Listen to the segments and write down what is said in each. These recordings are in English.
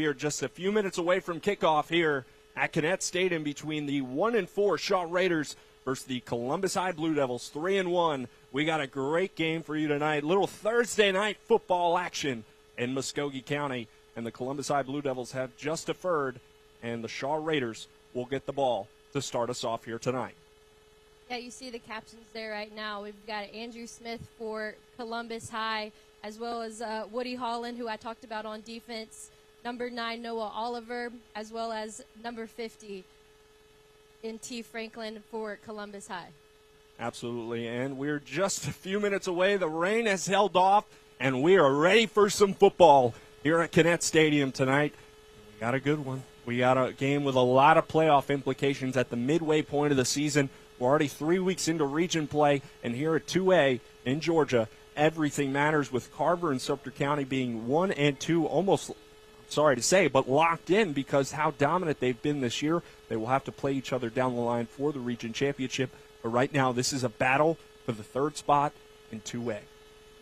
We are just a few minutes away from kickoff here at Connect Stadium between the 1-4 Shaw Raiders versus the Columbus High Blue Devils, 3-1. We got a great game for you tonight. Little Thursday night football action in Muskogee County, and the Columbus High Blue Devils have just deferred, and the Shaw Raiders will get the ball to start us off here tonight. Yeah, you see the captions there right now. We've got Andrew Smith for Columbus High, as well as Woody Holland, who I talked about on defense, number 9, Noah Oliver, as well as number 50, N.T. Franklin for Columbus High. Absolutely, and we're just a few minutes away. The rain has held off, and we are ready for some football here at Connect Stadium tonight. We got a good one. We got a game with a lot of playoff implications at the midway point of the season. We're already 3 weeks into region play, and here at 2A in Georgia, everything matters with Carver and Sumter County being 1 and 2, almost, sorry to say, but locked in because how dominant they've been this year. They will have to play each other down the line for the region championship. But right now, this is a battle for the third spot in 2A.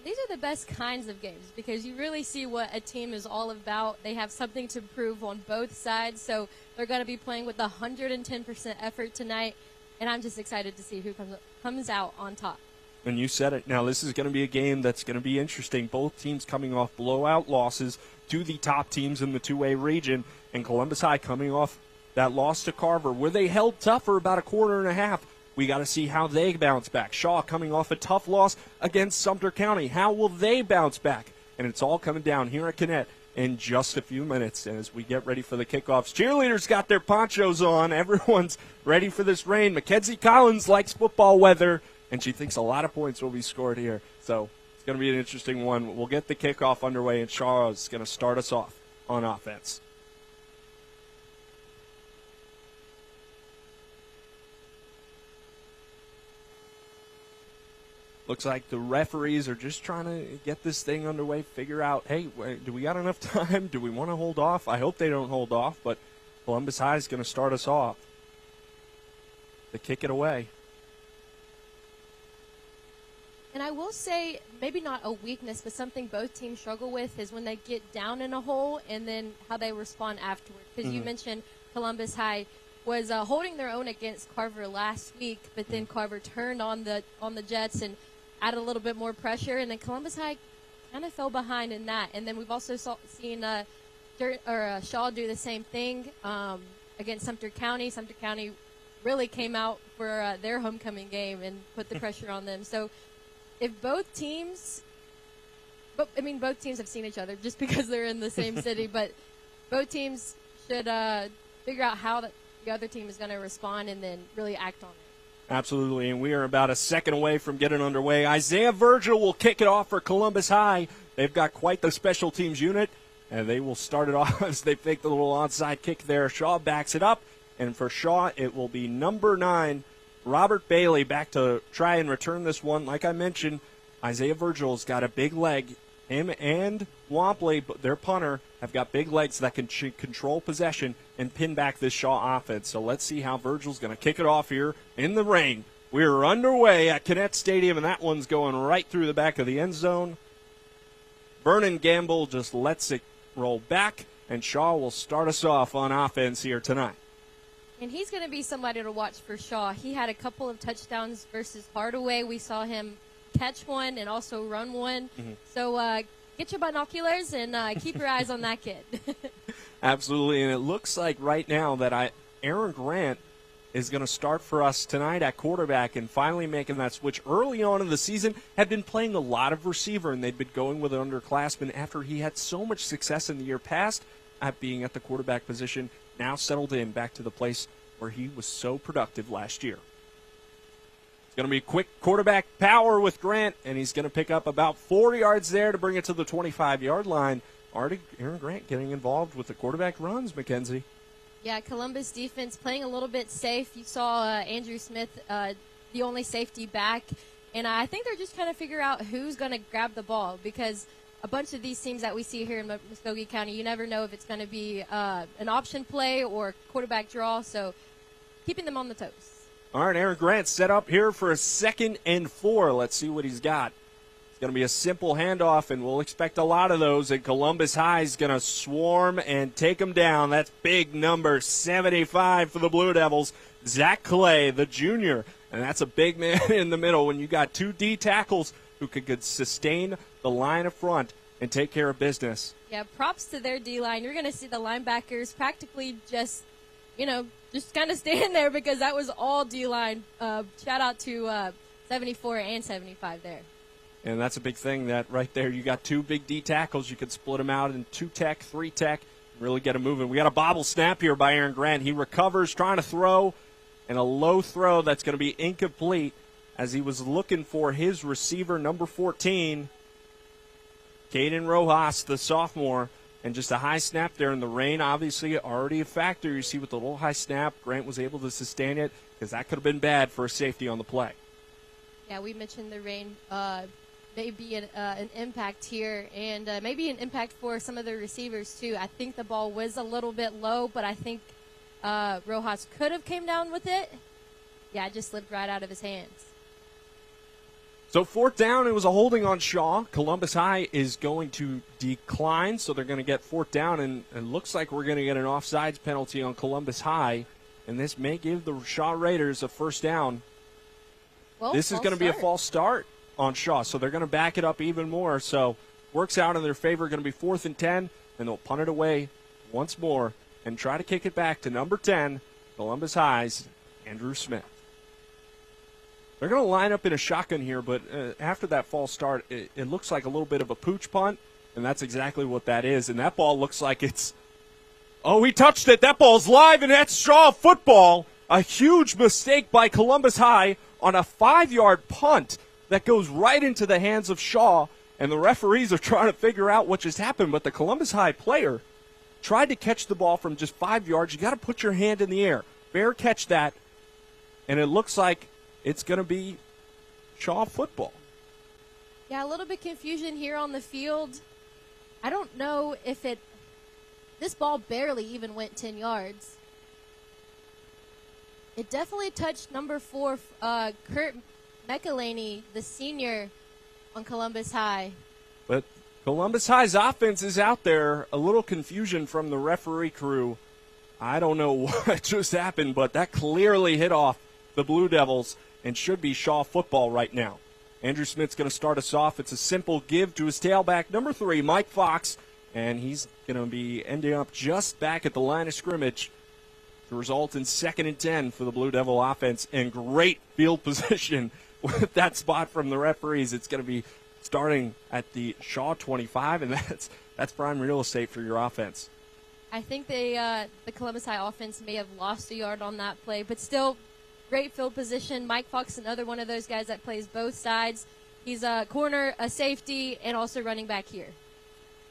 These are the best kinds of games because you really see what a team is all about. They have something to prove on both sides, so they're going to be playing with 110% effort tonight, and I'm just excited to see who comes out on top. And you said it. Now, this is going to be a game that's going to be interesting. Both teams coming off blowout losses to the top teams in the 2A region, and Columbus High coming off that loss to Carver, where they held tough for about a quarter and a half. We got to see how they bounce back. Shaw coming off a tough loss against Sumter County. How will they bounce back? And it's all coming down here at Connect in just a few minutes. And as we get ready for the kickoffs, cheerleaders got their ponchos on. Everyone's ready for this rain. Mackenzie Collins likes football weather, and she thinks a lot of points will be scored here. So it's going to be an interesting one. We'll get the kickoff underway, and Shaw is going to start us off on offense. Looks like the referees are just trying to get this thing underway, figure out, hey, do we got enough time? Do we want to hold off? I hope they don't hold off, but Columbus High is going to start us off. They kick it away. And I will say, maybe not a weakness, but something both teams struggle with is when they get down in a hole and then how they respond afterward. Because you mentioned Columbus High was holding their own against Carver last week, but then Carver turned on the Jets and added a little bit more pressure, and then Columbus High kind of fell behind in that. And then we've also seen Shaw do the same thing against Sumter County. Sumter County really came out for their homecoming game and put the pressure on them. So if both teams have seen each other just because they're in the same city, but both teams should figure out how the other team is going to respond and then really act on it. Absolutely, and we are about a second away from getting underway. Isaiah Virgil will kick it off for Columbus High. They've got quite the special teams unit, and they will start it off as they fake the little onside kick there. Shaw backs it up, and for Shaw, it will be number 9, Robert Bailey, back to try and return this one. Like I mentioned, Isaiah Virgil's got a big leg. Him and Wampley, their punter, have got big legs that can control possession and pin back this Shaw offense. So let's see how Virgil's going to kick it off here in the rain. We're underway at Connect Stadium, and that one's going right through the back of the end zone. Vernon Gamble just lets it roll back, and Shaw will start us off on offense here tonight. And he's going to be somebody to watch for Shaw. He had a couple of touchdowns versus Hardaway. We saw him catch one and also run one. So get your binoculars and keep your eyes on that kid. Absolutely, and it looks like right now that Aaron Grant is going to start for us tonight at quarterback and finally making that switch. Early on in the season, had been playing a lot of receiver, and they'd been going with an underclassman after he had so much success in the year past at being at the quarterback position, now settled in back to the place where he was so productive last year. It's going to be quick quarterback power with Grant, and he's going to pick up about 4 yards there to bring it to the 25-yard line. Already Aaron Grant getting involved with the quarterback runs, Mackenzie. Yeah, Columbus defense playing a little bit safe. You saw Andrew Smith, the only safety back, and I think they're just trying to figure out who's going to grab the ball because a bunch of these teams that we see here in Muskogee County, you never know if it's going to be an option play or quarterback draw, so keeping them on the toes. All right, Aaron Grant set up here for a 2nd and 4. Let's see what he's got. going to be a simple handoff, and we'll expect a lot of those, and Columbus High is going to swarm and take them down. That's big number 75 for the Blue Devils. Zach Clay, the junior, and that's a big man in the middle when you got two D tackles who could sustain the line up front and take care of business. Yeah, props to their D-line. You're going to see the linebackers practically just kind of stand there because that was all D-line. Shout out to 74 and 75 there. And that's a big thing that right there you got two big D tackles. You could split them out in 2-tech, 3-tech, really get them moving. We got a bobble snap here by Aaron Grant. He recovers, trying to throw, and a low throw that's going to be incomplete as he was looking for his receiver, number 14, Caden Rojas, the sophomore. And just a high snap there in the rain, obviously already a factor. You see with the little high snap, Grant was able to sustain it because that could have been bad for a safety on the play. Yeah, we mentioned the rain may be an impact here, and maybe an impact for some of the receivers too. I think the ball was a little bit low, but I think Rojas could have came down with it. Yeah, it just slipped right out of his hands. So 4th down, it was a holding on Shaw. Columbus High is going to decline, so they're going to get 4th down, and it looks like we're going to get an offsides penalty on Columbus High, and this may give the Shaw Raiders a 1st down. Well, this is going to be a false start on Shaw, so they're going to back it up even more. So works out in their favor, going to be 4th and 10, and they'll punt it away once more and try to kick it back to number 10, Columbus High's Andrew Smith. They're going to line up in a shotgun here, but after that false start, it looks like a little bit of a pooch punt, and that's exactly what that is. And that ball looks like it's – oh, he touched it. That ball's live, and that's Shaw football. A huge mistake by Columbus High on a 5-yard punt that goes right into the hands of Shaw, and the referees are trying to figure out what just happened. But the Columbus High player tried to catch the ball from just 5 yards. You got to put your hand in the air. Fair catch that, and it looks like it's going to be Shaw football. Yeah, a little bit confusion here on the field. I don't know if this ball barely even went 10 yards. It definitely touched number 4, Kurt McElhaney, the senior on Columbus High. But Columbus High's offense is out there. A little confusion from the referee crew. I don't know what just happened, but that clearly hit off the Blue Devils and should be Shaw football right now. Andrew Smith's going to start us off. It's a simple give to his tailback, number 3, Mike Fox, and he's going to be ending up just back at the line of scrimmage to result in 2nd and 10 for the Blue Devil offense, and great field position with that spot from the referees. It's going to be starting at the Shaw 25, and that's prime real estate for your offense. I think the Columbus High offense may have lost a yard on that play, but still great field position. Mike Fox, another one of those guys that plays both sides. He's a corner, a safety, and also running back here.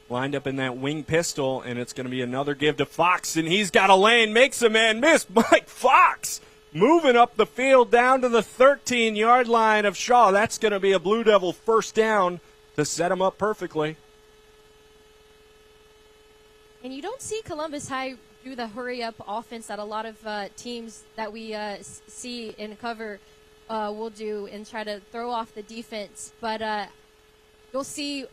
Lined up in that wing pistol, and it's going to be another give to Fox, and he's got a lane, makes a man miss. Mike Fox moving up the field down to the 13-yard line of Shaw. That's going to be a Blue Devil 1st down to set him up perfectly. And you don't see Columbus High do the hurry-up offense that a lot of teams that we see and cover will do and try to throw off the defense. But you'll see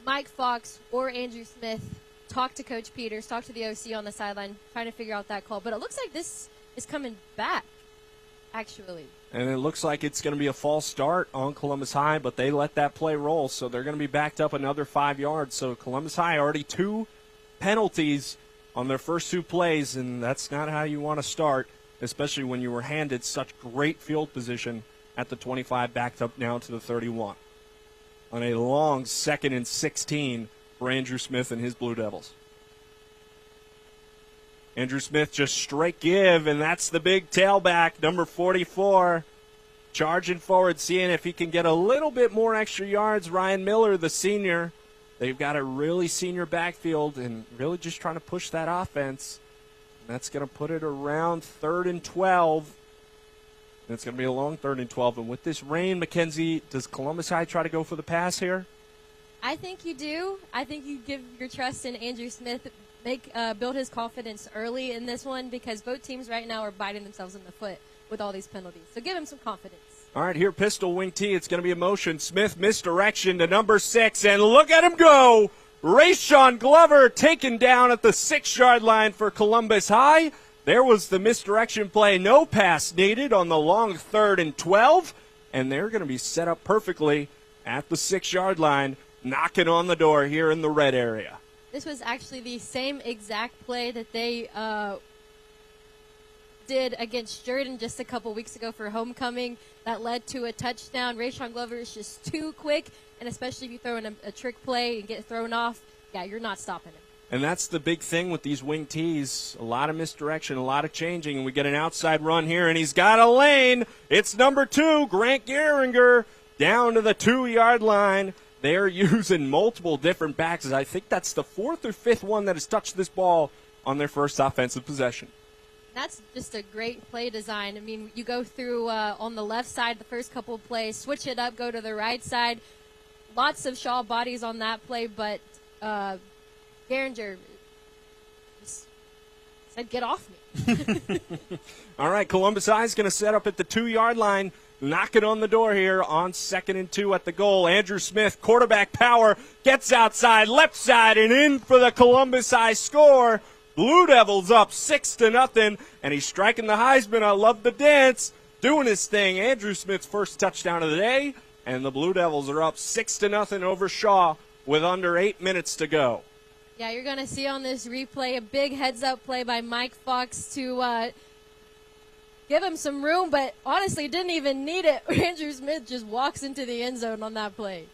Mike Fox or Andrew Smith talk to Coach Peters, talk to the OC on the sideline, trying to figure out that call. But it looks like this is coming back, actually. And it looks like it's going to be a false start on Columbus High, but they let that play roll, so they're going to be backed up another 5 yards. So Columbus High already 2 penalties on their first 2 plays, and that's not how you want to start, especially when you were handed such great field position at the 25, backed up now to the 31. On a long 2nd and 16 for Andrew Smith and his Blue Devils. Andrew Smith just straight give, and that's the big tailback, number 44, charging forward, seeing if he can get a little bit more extra yards. Ryan Miller, the senior. They've got a really senior backfield and really just trying to push that offense. And that's going to put it around 3rd and 12. And it's going to be a long 3rd and 12. And with this rain, Mackenzie, does Columbus High try to go for the pass here? I think you do. I think you give your trust in Andrew Smith, build his confidence early in this one because both teams right now are biting themselves in the foot with all these penalties. So give him some confidence. All right, here, pistol wing T. It's going to be a motion. Smith misdirection to number 6, and look at him go. Rayshon Glover taken down at the 6-yard line for Columbus High. There was the misdirection play. No pass needed on the long 3rd and 12, and they're going to be set up perfectly at the 6-yard line, knocking on the door here in the red area. This was actually the same exact play that they did against Jordan just a couple weeks ago for homecoming that led to a touchdown. Rayshon Glover is just too quick, and especially if you throw in a trick play and get thrown off, yeah, you're not stopping him. And that's the big thing with these wing Ts. A lot of misdirection, a lot of changing, and we get an outside run here, and he's got a lane. It's number 2, Grant Gehringer, down to the 2-yard line. They're using multiple different backs. I think that's the 4th or 5th one that has touched this ball on their first offensive possession. That's just a great play design. I mean, you go through on the left side the first couple of plays, switch it up, go to the right side. Lots of Shaw bodies on that play, but Gehringer just said, get off me. All right, Columbus High is going to set up at the 2-yard line, knock it on the door here on 2nd and 2 at the goal. Andrew Smith, quarterback power, gets outside, left side, and in for the Columbus High score. Blue Devils up 6-0, and he's striking the Heisman. I love the dance, doing his thing. Andrew Smith's first touchdown of the day, and the Blue Devils are up 6-0 over Shaw with under 8 minutes to go. Yeah, you're going to see on this replay a big heads-up play by Mike Fox to give him some room, but honestly didn't even need it. Andrew Smith just walks into the end zone on that play.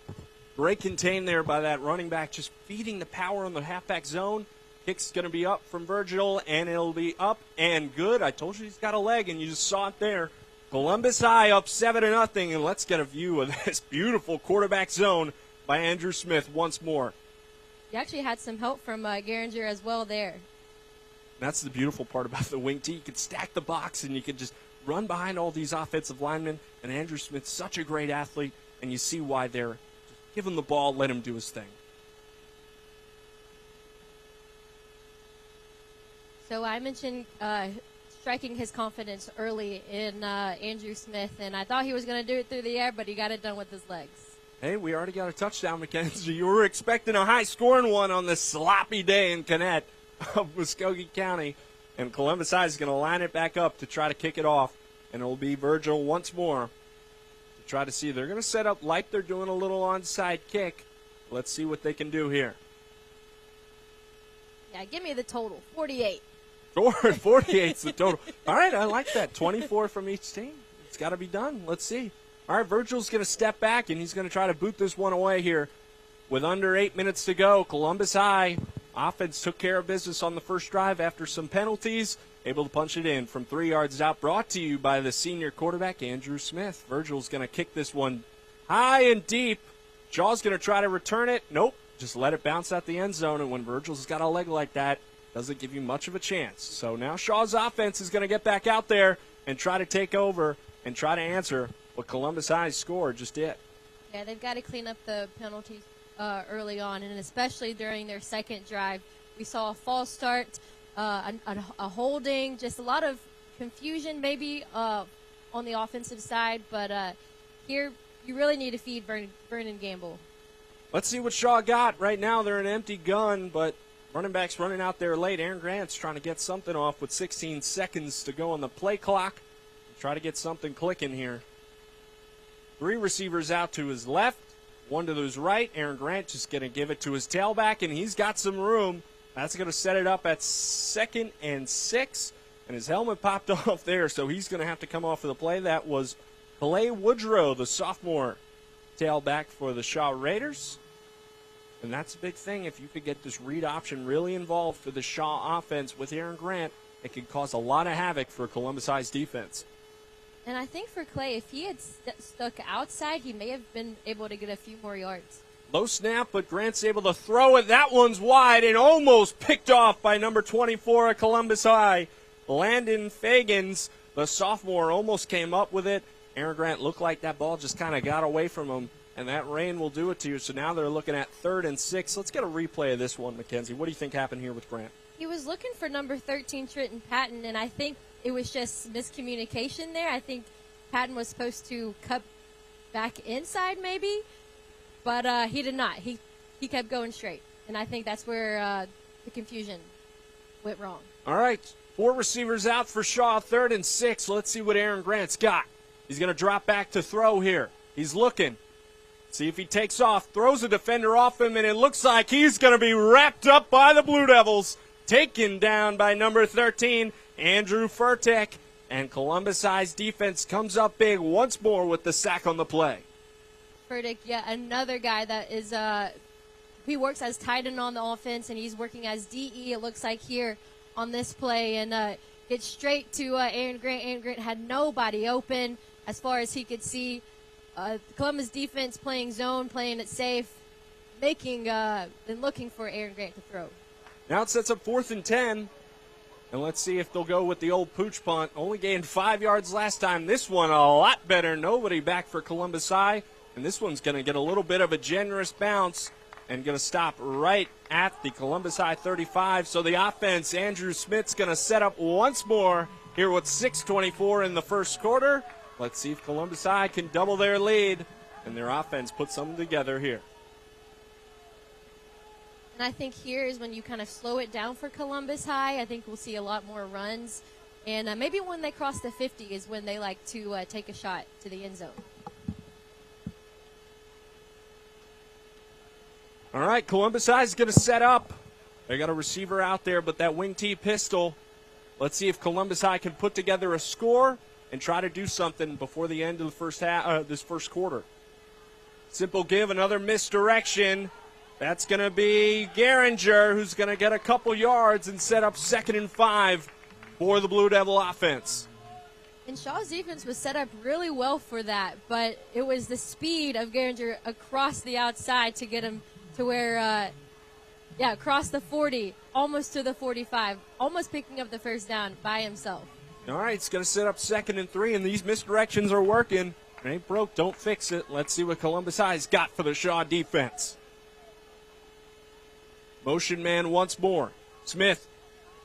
Great contain there by that running back, just feeding the power on the halfback zone. Kick's going to be up from Virgil, and it'll be up and good. I told you he's got a leg, and you just saw it there. Columbus High up 7-0, and let's get a view of this beautiful quarterback zone by Andrew Smith once more. You actually had some help from Gehringer as well there. That's the beautiful part about the wing T. You can stack the box, and you can just run behind all these offensive linemen, and Andrew Smith's such a great athlete, and you see why they're just give him the ball, let him do his thing. So I mentioned striking his confidence early in Andrew Smith, and I thought he was going to do it through the air, but he got it done with his legs. Hey, we already got a touchdown, Mackenzie. You were expecting a high-scoring one on this sloppy day in Connect of Muskogee County, and Columbus High is going to line it back up to try to kick it off, and it'll be Virgil once more to try to see. They're going to set up like they're doing a little onside kick. Let's see what they can do here. Yeah, give me the total, 48. 48's the total. All right, I like that. 24 from each team. It's got to be done. Let's see. All right, Virgil's going to step back, and he's going to try to boot this one away here with under 8 minutes to go. Columbus High offense took care of business on the first drive after some penalties, able to punch it in from 3 yards out. Brought to you by the senior quarterback, Andrew Smith. Virgil's going to kick this one high and deep. Shaw's going to try to return it. Nope, just let it bounce out the end zone, and when Virgil's got a leg like that, doesn't give you much of a chance. So now Shaw's offense is going to get back out there and try to take over and try to answer what Columbus High's score just did. Yeah, they've got to clean up the penalties early on, and especially during their second drive. We saw a false start, a holding, just a lot of confusion maybe on the offensive side. But here you really need to feed Vernon Gamble. Let's see what Shaw got. Right now they're an empty gun, but running back's running out there late. Aaron Grant's trying to get something off with 16 seconds to go on the play clock. Try to get something clicking here. 3 receivers out to his left, 1 to his right. Aaron Grant just going to give it to his tailback, and he's got some room. That's going to set it up at 2nd and 6, and his helmet popped off there, so he's going to have to come off of the play. That was Clay Woodrow, the sophomore tailback for the Shaw Raiders. And that's a big thing. If you could get this read option really involved for the Shaw offense with Aaron Grant, it could cause a lot of havoc for Columbus High's defense. And I think for Clay, if he had stuck outside, he may have been able to get a few more yards. Low snap, but Grant's able to throw it. That one's wide and almost picked off by number 24 at Columbus High. Landon Fagans, the sophomore, almost came up with it. Aaron Grant looked like that ball just kind of got away from him. And that rain will do it to you. So now they're looking at 3rd and 6. Let's get a replay of this one, Mackenzie. What do you think happened here with Grant? He was looking for number 13, Trenton Patton, and I think it was just miscommunication there. I think Patton was supposed to cut back inside maybe, but he did not. He kept going straight, and I think that's where the confusion went wrong. All right, 4 receivers out for Shaw, 3rd and 6. Let's see what Aaron Grant's got. He's going to drop back to throw here. He's looking. See if he takes off, throws a defender off him, and it looks like he's going to be wrapped up by the Blue Devils. Taken down by number 13, Andrew Furtick. And Columbus High's defense comes up big once more with the sack on the play. Furtick, yeah, another guy that is he works as tight end on the offense, and he's working as DE, it looks like, here on this play. And gets straight to Aaron Grant. Aaron Grant had nobody open as far as he could see. Columbus defense playing zone, playing it safe, making and looking for Aaron Grant to throw. Now it sets up 4th and 10. And let's see if they'll go with the old pooch punt. Only gained 5 yards last time. This one a lot better. Nobody back for Columbus High. And this one's going to get a little bit of a generous bounce and going to stop right at the Columbus High 35. So the offense, Andrew Smith's going to set up once more here with 6:24 in the first quarter. Let's see if Columbus High can double their lead and their offense put something together here. And I think here is when you kind of slow it down for Columbus High. I think we'll see a lot more runs. And maybe when they cross the 50 is when they like to take a shot to the end zone. All right, Columbus High is going to set up. They got a receiver out there, but that wing T pistol. Let's see if Columbus High can put together a score and try to do something before the end of the first half, this first quarter. Simple give, another misdirection. That's going to be Geringer, who's going to get a couple yards and set up 2nd and 5 for the Blue Devil offense. And Shaw's defense was set up really well for that, but it was the speed of Geringer across the outside to get him to where, across the 40, almost to the 45, almost picking up the first down by himself. All right, it's going to set up 2nd and 3, and these misdirections are working. It ain't broke, don't fix it. Let's see what Columbus High's got for the Shaw defense. Motion man once more. Smith,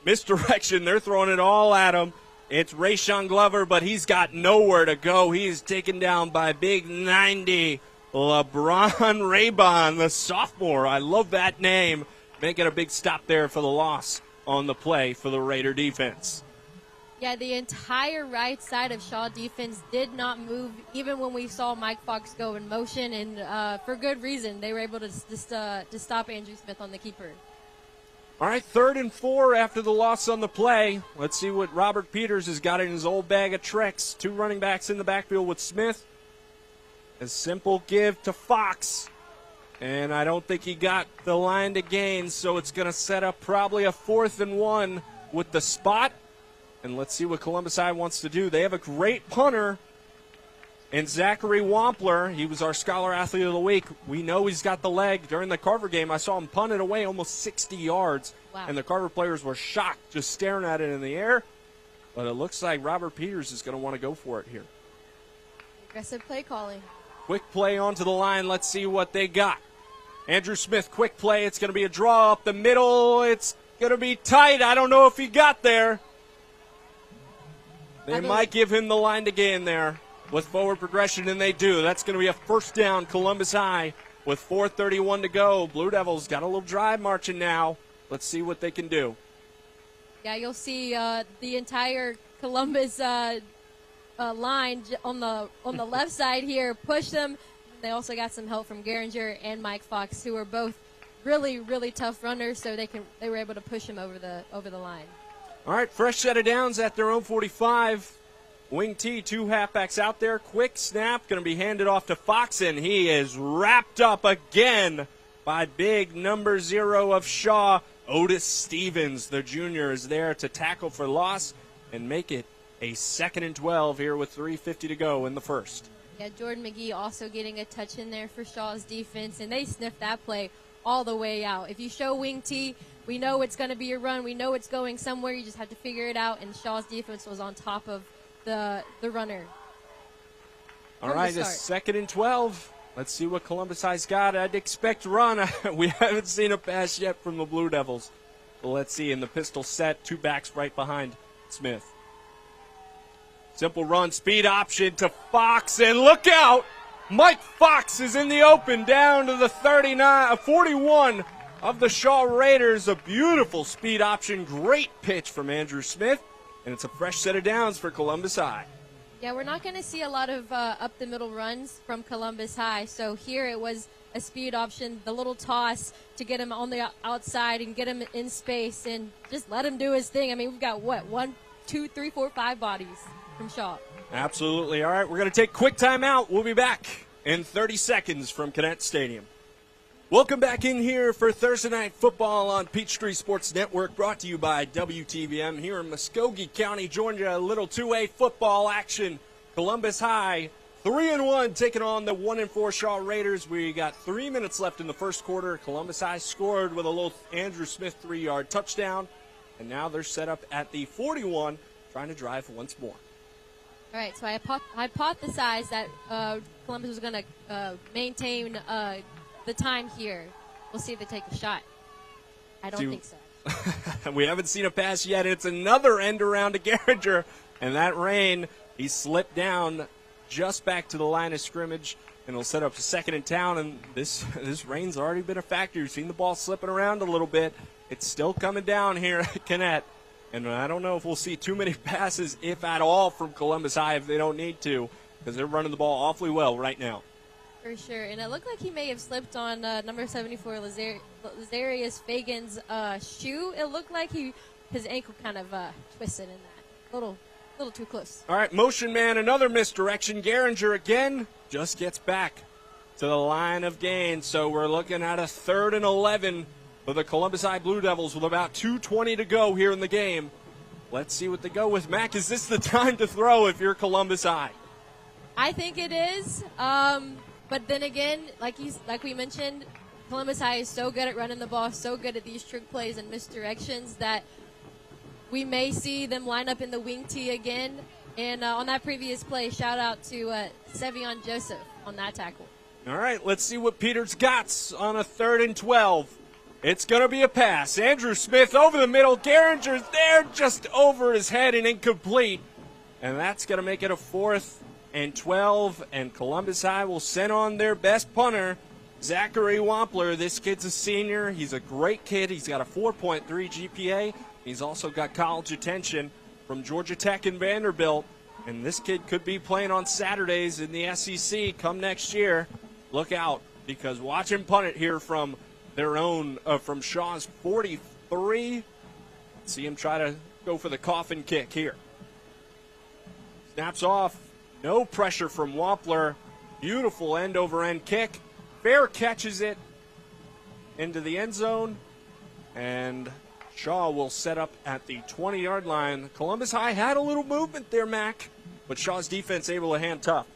misdirection. They're throwing it all at him. It's Rayshon Glover, but he's got nowhere to go. He is taken down by big 90, LeBron Raybon, the sophomore. I love that name. Making a big stop there for the loss on the play for the Raider defense. Yeah, the entire right side of Shaw defense did not move, even when we saw Mike Fox go in motion, and for good reason. They were able to stop Andrew Smith on the keeper. All right, 3rd and 4 after the loss on the play. Let's see what Robert Peters has got in his old bag of tricks. 2 running backs in the backfield with Smith. A simple give to Fox. And I don't think he got the line to gain, so it's going to set up probably a 4th and 1 with the spot. And let's see what Columbus High wants to do. They have a great punter in Zachary Wampler. He was our Scholar Athlete of the Week. We know he's got the leg. During the Carver game, I saw him punt it away almost 60 yards. Wow. And the Carver players were shocked just staring at it in the air. But it looks like Robert Peters is going to want to go for it here. Aggressive play calling. Quick play onto the line. Let's see what they got. Andrew Smith, quick play. It's going to be a draw up the middle. It's going to be tight. I don't know if he got there. They might give him the line to gain there with forward progression, and they do. That's going to be a 1st down, Columbus High, with 4:31 to go. Blue Devils got a little drive marching now. Let's see what they can do. Yeah, you'll see the entire Columbus line on the left side here push them. They also got some help from Geringer and Mike Fox, who are both really, really tough runners, so they were able to push him over the line. All right, fresh set of downs at their own 45. Wing T, 2 halfbacks out there. Quick snap, going to be handed off to Fox, and he is wrapped up again by big number 0 of Shaw. Otis Stevens, the junior, is there to tackle for loss and make it a 2nd and 12 here with 3:50 to go in the first. Yeah, Jordan McGee also getting a touch in there for Shaw's defense, and they sniffed that play all the way out. If you show Wing T, we know it's going to be a run. We know it's going somewhere. You just have to figure it out, and Shaw's defense was on top of the runner. All right, it's 2nd and 12. Let's see what Columbus High's got. I'd expect run. We haven't seen a pass yet from the Blue Devils. But let's see. In the pistol set, 2 backs right behind Smith. Simple run, speed option to Fox, and look out! Mike Fox is in the open down to the 41 of the Shaw Raiders. A beautiful speed option, great pitch from Andrew Smith, and it's a fresh set of downs for Columbus High. Yeah, we're not going to see a lot of up-the-middle runs from Columbus High. So here it was a speed option, the little toss to get him on the outside and get him in space and just let him do his thing. I mean, we've got, 1, 2, 3, 4, 5 bodies from Shaw. Absolutely. All right, we're going to take a quick time out. We'll be back in 30 seconds from Connect Stadium. Welcome back in here for Thursday Night Football on Peachtree Sports Network, brought to you by WTVM here in Muskogee County, Georgia. A little 2A football action. Columbus High 3-1 taking on the 1-4 Shaw Raiders. We got 3 minutes left in the first quarter. Columbus High scored with a little Andrew Smith 3-yard touchdown, and now they're set up at the 41, trying to drive once more. All right, so I hypothesized that Columbus was going to maintain the time here. We'll see if they take a shot. I don't think so. We haven't seen a pass yet. It's another end around to Geringer, and that rain, he slipped down just back to the line of scrimmage, and he'll set up a second and town, and this rain's already been a factor. You've seen the ball slipping around a little bit. It's still coming down here at Connect, and I don't know if we'll see too many passes, if at all, from Columbus High if they don't need to, because they're running the ball awfully well right now. For sure, and it looked like he may have slipped on number 74, Lazarius Fagan's shoe. It looked like his ankle kind of twisted in that. A little too close. All right, motion man, another misdirection. Geringer again just gets back to the line of gain. So we're looking at a 3rd and 11 for the Columbus High Blue Devils with about 2:20 to go here in the game. Let's see what they go with. Mac, is this the time to throw if you're Columbus High? I think it is. But then again, like we mentioned, Columbus High is so good at running the ball, so good at these trick plays and misdirections that we may see them line up in the wing tee again. And on that previous play, shout out to Sevion Joseph on that tackle. All right, let's see what Peters got on a 3rd and 12. It's going to be a pass. Andrew Smith over the middle. Geringer's there just over his head and incomplete. And that's going to make it a 4th and 12, and Columbus High will send on their best punter, Zachary Wampler. This kid's a senior. He's a great kid. He's got a 4.3 GPA. He's also got college attention from Georgia Tech and Vanderbilt, and this kid could be playing on Saturdays in the SEC come next year. Look out, because watch him punt it here from their own, from Shaw's 43. See him try to go for the coffin kick here. Snaps off. No pressure from Wampler. Beautiful end-over-end kick. Fair catches it into the end zone. And Shaw will set up at the 20-yard line. Columbus High had a little movement there, Mac, but Shaw's defense able to hand tough.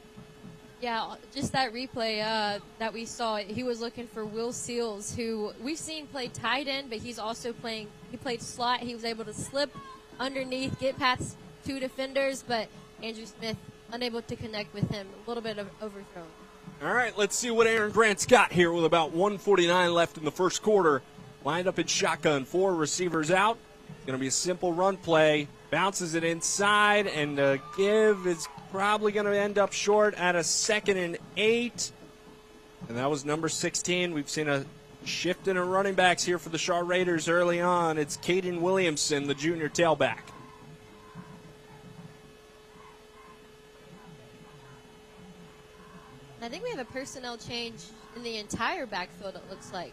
Yeah, just that replay that we saw, he was looking for Will Seals, who we've seen play tight end, but he's also he played slot. He was able to slip underneath, get past 2 defenders, but Andrew Smith unable to connect with him. A little bit of overthrown. All right, let's see what Aaron Grant's got here with about 1:49 left in the first quarter. Lined up in shotgun, 4 receivers out. It's going to be a simple run play. Bounces it inside, and the give is probably going to end up short at a 2nd and 8. And that was number 16. We've seen a shift in the running backs here for the Shaw Raiders early on. It's Caden Williamson, the junior tailback. I think we have a personnel change in the entire backfield, it looks like.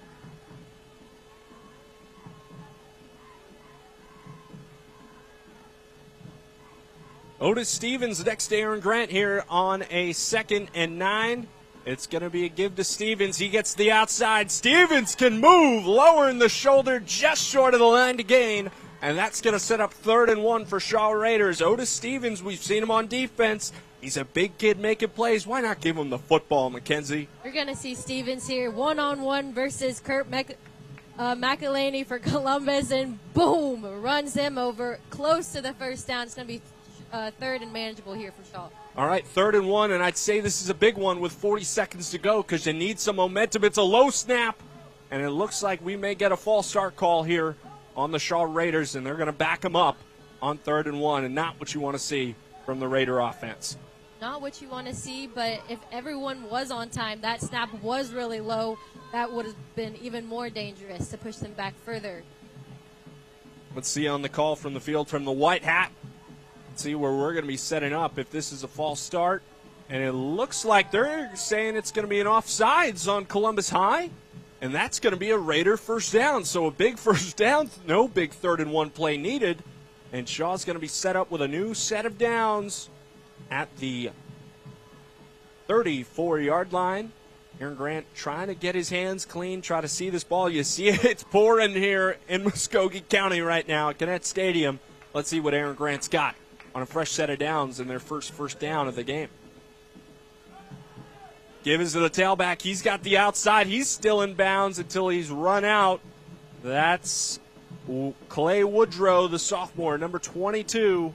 Otis Stevens next to Aaron Grant here on a 2nd and 9. It's going to be a give to Stevens. He gets the outside. Stevens can move, lowering the shoulder just short of the line to gain. And that's going to set up 3rd and 1 for Shaw Raiders. Otis Stevens, we've seen him on defense. He's a big kid making plays. Why not give him the football, Mackenzie? You're going to see Stevens here one-on-one versus Kurt McElhaney for Columbus, and boom, runs him over close to the first down. It's going to be 3rd and manageable here for Shaw. All right, 3rd and 1, and I'd say this is a big one with 40 seconds to go because you need some momentum. It's a low snap, and it looks like we may get a false start call here on the Shaw Raiders, and they're going to back them up on 3rd and 1, and not what you want to see from the Raider offense. Not what you want to see, but if everyone was on time, that snap was really low, that would have been even more dangerous to push them back further. Let's see on the call from the field from the white hat. Let's see where we're going to be setting up if this is a false start. And it looks like they're saying it's going to be an offsides on Columbus High. And that's going to be a Raider first down. So a big first down, no big 3rd and 1 play needed. And Shaw's going to be set up with a new set of downs at the 34-yard line. Aaron Grant trying to get his hands clean, try to see this ball. You see it, it's pouring here in Muskogee County right now at Gannett Stadium. Let's see what Aaron Grant's got on a fresh set of downs in their first down of the game. Give it to the tailback. He's got the outside. He's still in bounds until he's run out. That's Clay Woodrow, the sophomore, number 22.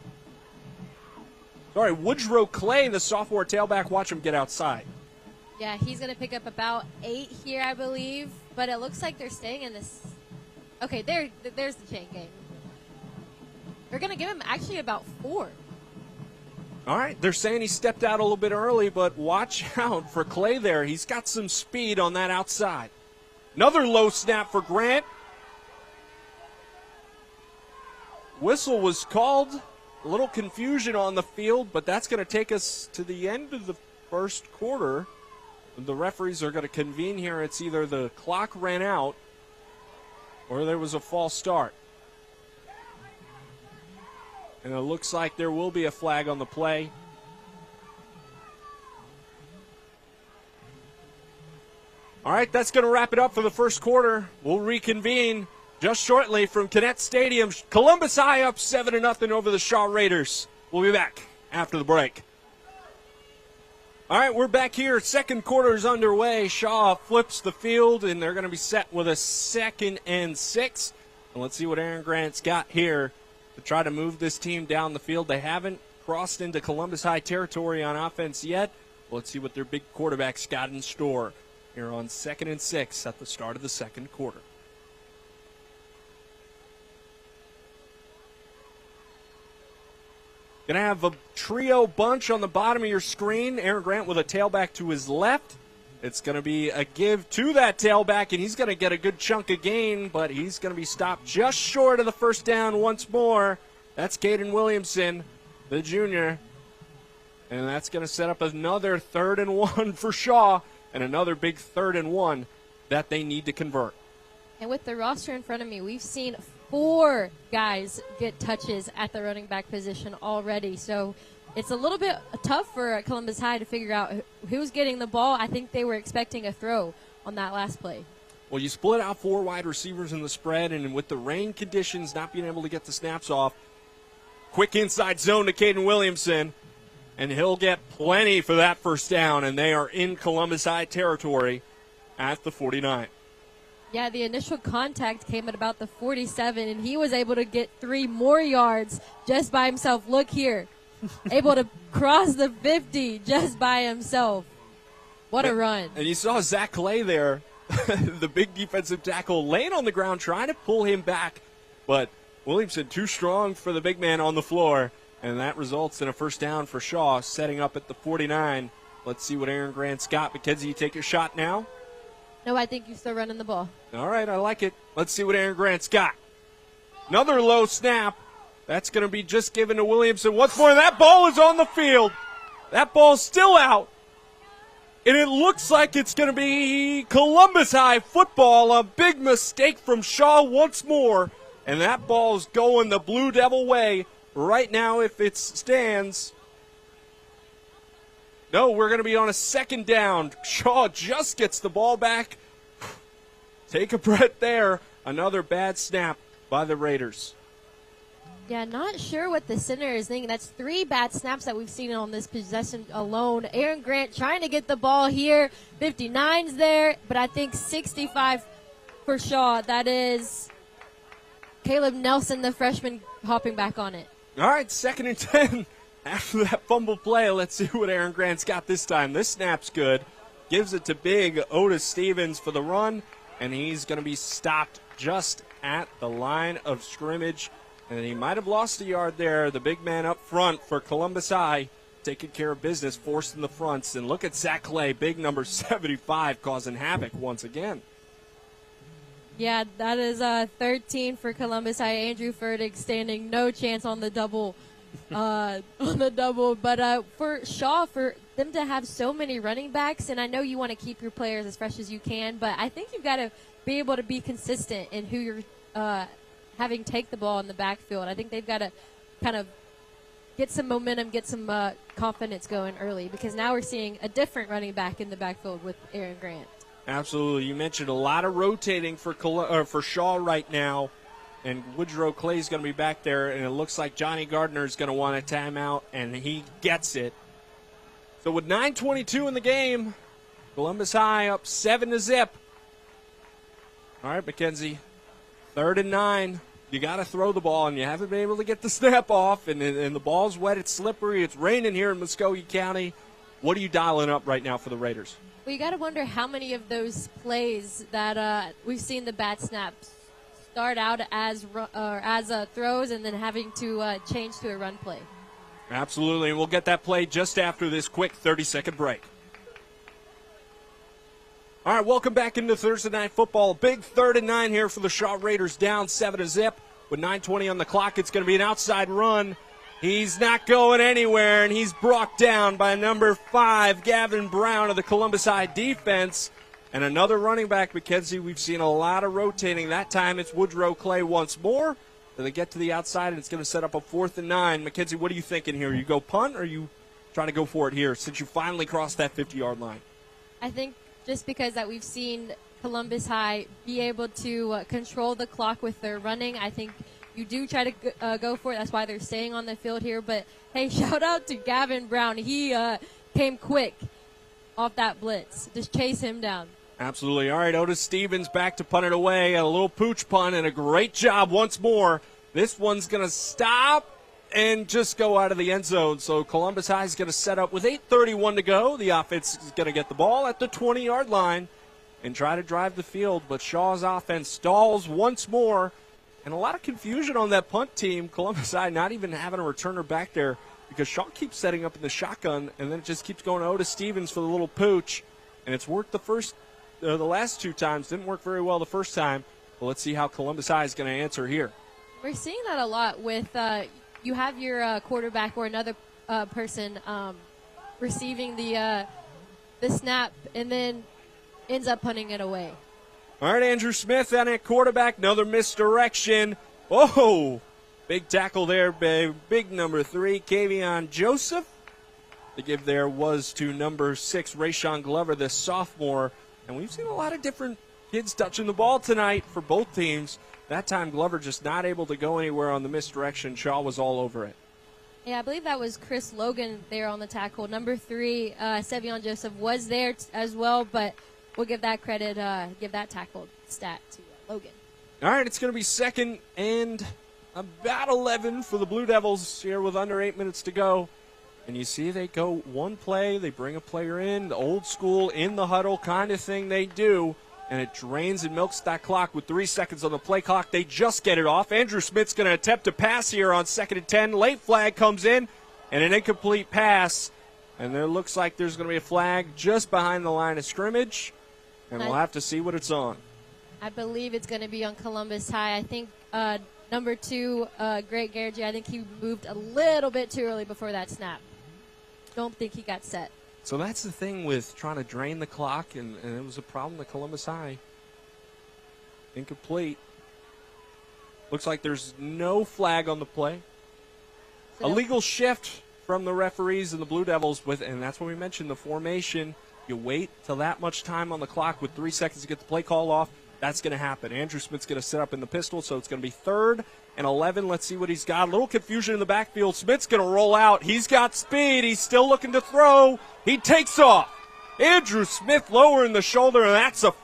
Sorry, Woodrow Clay, the sophomore tailback. Watch him get outside. Yeah, he's going to pick up about 8 here, I believe. But it looks like they're staying in this. Okay, there's the chain game. They're going to give him actually about 4. All right, they're saying he stepped out a little bit early, but watch out for Clay there. He's got some speed on that outside. Another low snap for Grant. Whistle was called. A little confusion on the field, but that's going to take us to the end of the first quarter. The referees are going to convene here. It's either the clock ran out or there was a false start. And it looks like there will be a flag on the play. All right, that's going to wrap it up for the first quarter. We'll reconvene just shortly from Gannett Stadium. Columbus High up 7-0 over the Shaw Raiders. We'll be back after the break. All right, we're back here. Second quarter is underway. Shaw flips the field, and they're going to be set with a 2nd and 6. And let's see what Aaron Grant's got here to try to move this team down the field. They haven't crossed into Columbus High territory on offense yet. Let's see what their big quarterback's got in store here on 2nd and 6 at the start of the second quarter. Going to have a trio bunch on the bottom of your screen. Aaron Grant with a tailback to his left. It's going to be a give to that tailback, and he's going to get a good chunk of gain, but he's going to be stopped just short of the first down once more. That's Caden Williamson, the junior. And that's going to set up another 3rd and 1 for Shaw, and another big 3rd and 1 that they need to convert. And with the roster in front of me, we've seen 4 guys get touches at the running back position already. So it's a little bit tough for Columbus High to figure out who's getting the ball. I think they were expecting a throw on that last play. Well, you split out 4 wide receivers in the spread, and with the rain conditions not being able to get the snaps off, quick inside zone to Caden Williamson, and he'll get plenty for that first down, and they are in Columbus High territory at the 49. Yeah, the initial contact came at about the 47, and he was able to get 3 more yards just by himself. Look here, able to cross the 50 just by himself. What a run. And you saw Zach Clay there, the big defensive tackle, laying on the ground trying to pull him back, but Williamson too strong for the big man on the floor, and that results in a first down for Shaw, setting up at the 49. Let's see what Aaron Grant's got. Mackenzie, you take your shot now? No, I think you're still running the ball. All right, I like it. Let's see what Aaron Grant's got. Another low snap. That's going to be just given to Williamson. Once more, that ball is on the field. That ball's still out. And it looks like it's going to be Columbus High football. A big mistake from Shaw once more. And that ball's going the Blue Devil way. Right now, if it stands. No, we're going to be on a 2nd down. Shaw just gets the ball back. Take a breath there. Another bad snap by the Raiders. Yeah, not sure what the center is thinking. That's 3 bad snaps that we've seen on this possession alone. Aaron Grant trying to get the ball here. 59's there, but I think 65 for Shaw. That is Caleb Nelson, the freshman, hopping back on it. All right, 2nd and 10. After that fumble play, let's see what Aaron Grant's got this time. This snap's good. Gives it to big Otis Stevens for the run, and he's going to be stopped just at the line of scrimmage. And he might have lost a yard there. The big man up front for Columbus High taking care of business, forcing the fronts. And look at Zach Clay, big number 75, causing havoc once again. Yeah, that is 13 for Columbus High. Andrew Furtick standing no chance on the double. But for Shaw, for them to have so many running backs, and I know you want to keep your players as fresh as you can, but I think you've got to be able to be consistent in who you're having take the ball in the backfield. I think they've got to kind of get some momentum, get some confidence going early, because now we're seeing a different running back in the backfield with Aaron Grant. Absolutely. You mentioned a lot of rotating for Shaw right now, and Woodrow Clay's going to be back there, and it looks like Johnny Gardner's going to want a timeout, and he gets it. So with 9:22 in the game, Columbus High up 7-0. All right, Mackenzie, 3rd and 9. You got to throw the ball, and you haven't been able to get the snap off, and the ball's wet. It's slippery. It's raining here in Muskogee County. What are you dialing up right now for the Raiders? Well, you got to wonder how many of those plays that we've seen the bat snaps start out as throws and then having to change to a run play. Absolutely, and we'll get that play just after this quick 30-second break. All right, welcome back into Thursday Night Football. Big 3rd and 9 here for the Shaw Raiders, down 7-0. With 9:20 on the clock, it's going to be an outside run. He's not going anywhere, and he's brought down by number 5, Gavin Brown of the Columbus High defense. And another running back, Mackenzie, we've seen a lot of rotating. That time it's Woodrow Clay once more. Then they get to the outside, and it's going to set up a 4th and 9. Mackenzie, what are you thinking here? You go punt, or you try to go for it here since you finally crossed that 50-yard line? I think just because that we've seen Columbus High be able to control the clock with their running, I think you do try to go for it. That's why they're staying on the field here. But, hey, shout out to Gavin Brown. He came quick off that blitz. Just chase him down. Absolutely. All right, Otis Stevens back to punt it away. A little pooch punt, and a great job once more. This one's going to stop and just go out of the end zone. So Columbus High is going to set up with 8:31 to go. The offense is going to get the ball at the 20-yard line and try to drive the field. But Shaw's offense stalls once more. And a lot of confusion on that punt team. Columbus High not even having a returner back there because Shaw keeps setting up in the shotgun, and then it just keeps going to Otis Stevens for the little pooch. And it's worked the last 2 times. Didn't work very well the first time. Well, let's see how Columbus High is going to answer here. We're seeing that a lot with you have your quarterback or another person receiving the snap and then ends up punting it away. All right, Andrew Smith on at quarterback. Another misdirection. Oh, big tackle there, big number 3, Kavion Joseph. The give there was to number 6, Rayshawn Glover, the sophomore. And we've seen a lot of different kids touching the ball tonight for both teams. That time, Glover just not able to go anywhere on the misdirection. Shaw was all over it. Yeah, I believe that was Chris Logan there on the tackle. Number 3, Sevion Joseph was there as well, but we'll give that credit, give that tackle stat to Logan. All right, it's going to be 2nd and about 11 for the Blue Devils here with under 8 minutes to go. And you see they go one play, they bring a player in, the old school in the huddle kind of thing they do, and it drains and milks that clock with 3 seconds on the play clock. They just get it off. Andrew Smith's going to attempt to pass here on 2nd and 10. Late flag comes in, and an incomplete pass. And there looks like there's going to be a flag just behind the line of scrimmage, and we'll have to see what it's on. I believe it's going to be on Columbus High. I think number 2, Greg Garrity, I think he moved a little bit too early before that snap. Don't think he got set. So that's the thing with trying to drain the clock, and it was a problem at Columbus High. Incomplete. Looks like there's no flag on the play. A legal shift from the referees and the Blue Devils, and that's when we mentioned the formation. You wait till that much time on the clock with 3 seconds to get the play call off. That's going to happen. Andrew Smith's going to set up in the pistol, so it's going to be 3rd and 11. Let's see what he's got. A little confusion in the backfield. Smith's going to roll out. He's got speed. He's still looking to throw. He takes off. Andrew Smith lowering the shoulder, and that's a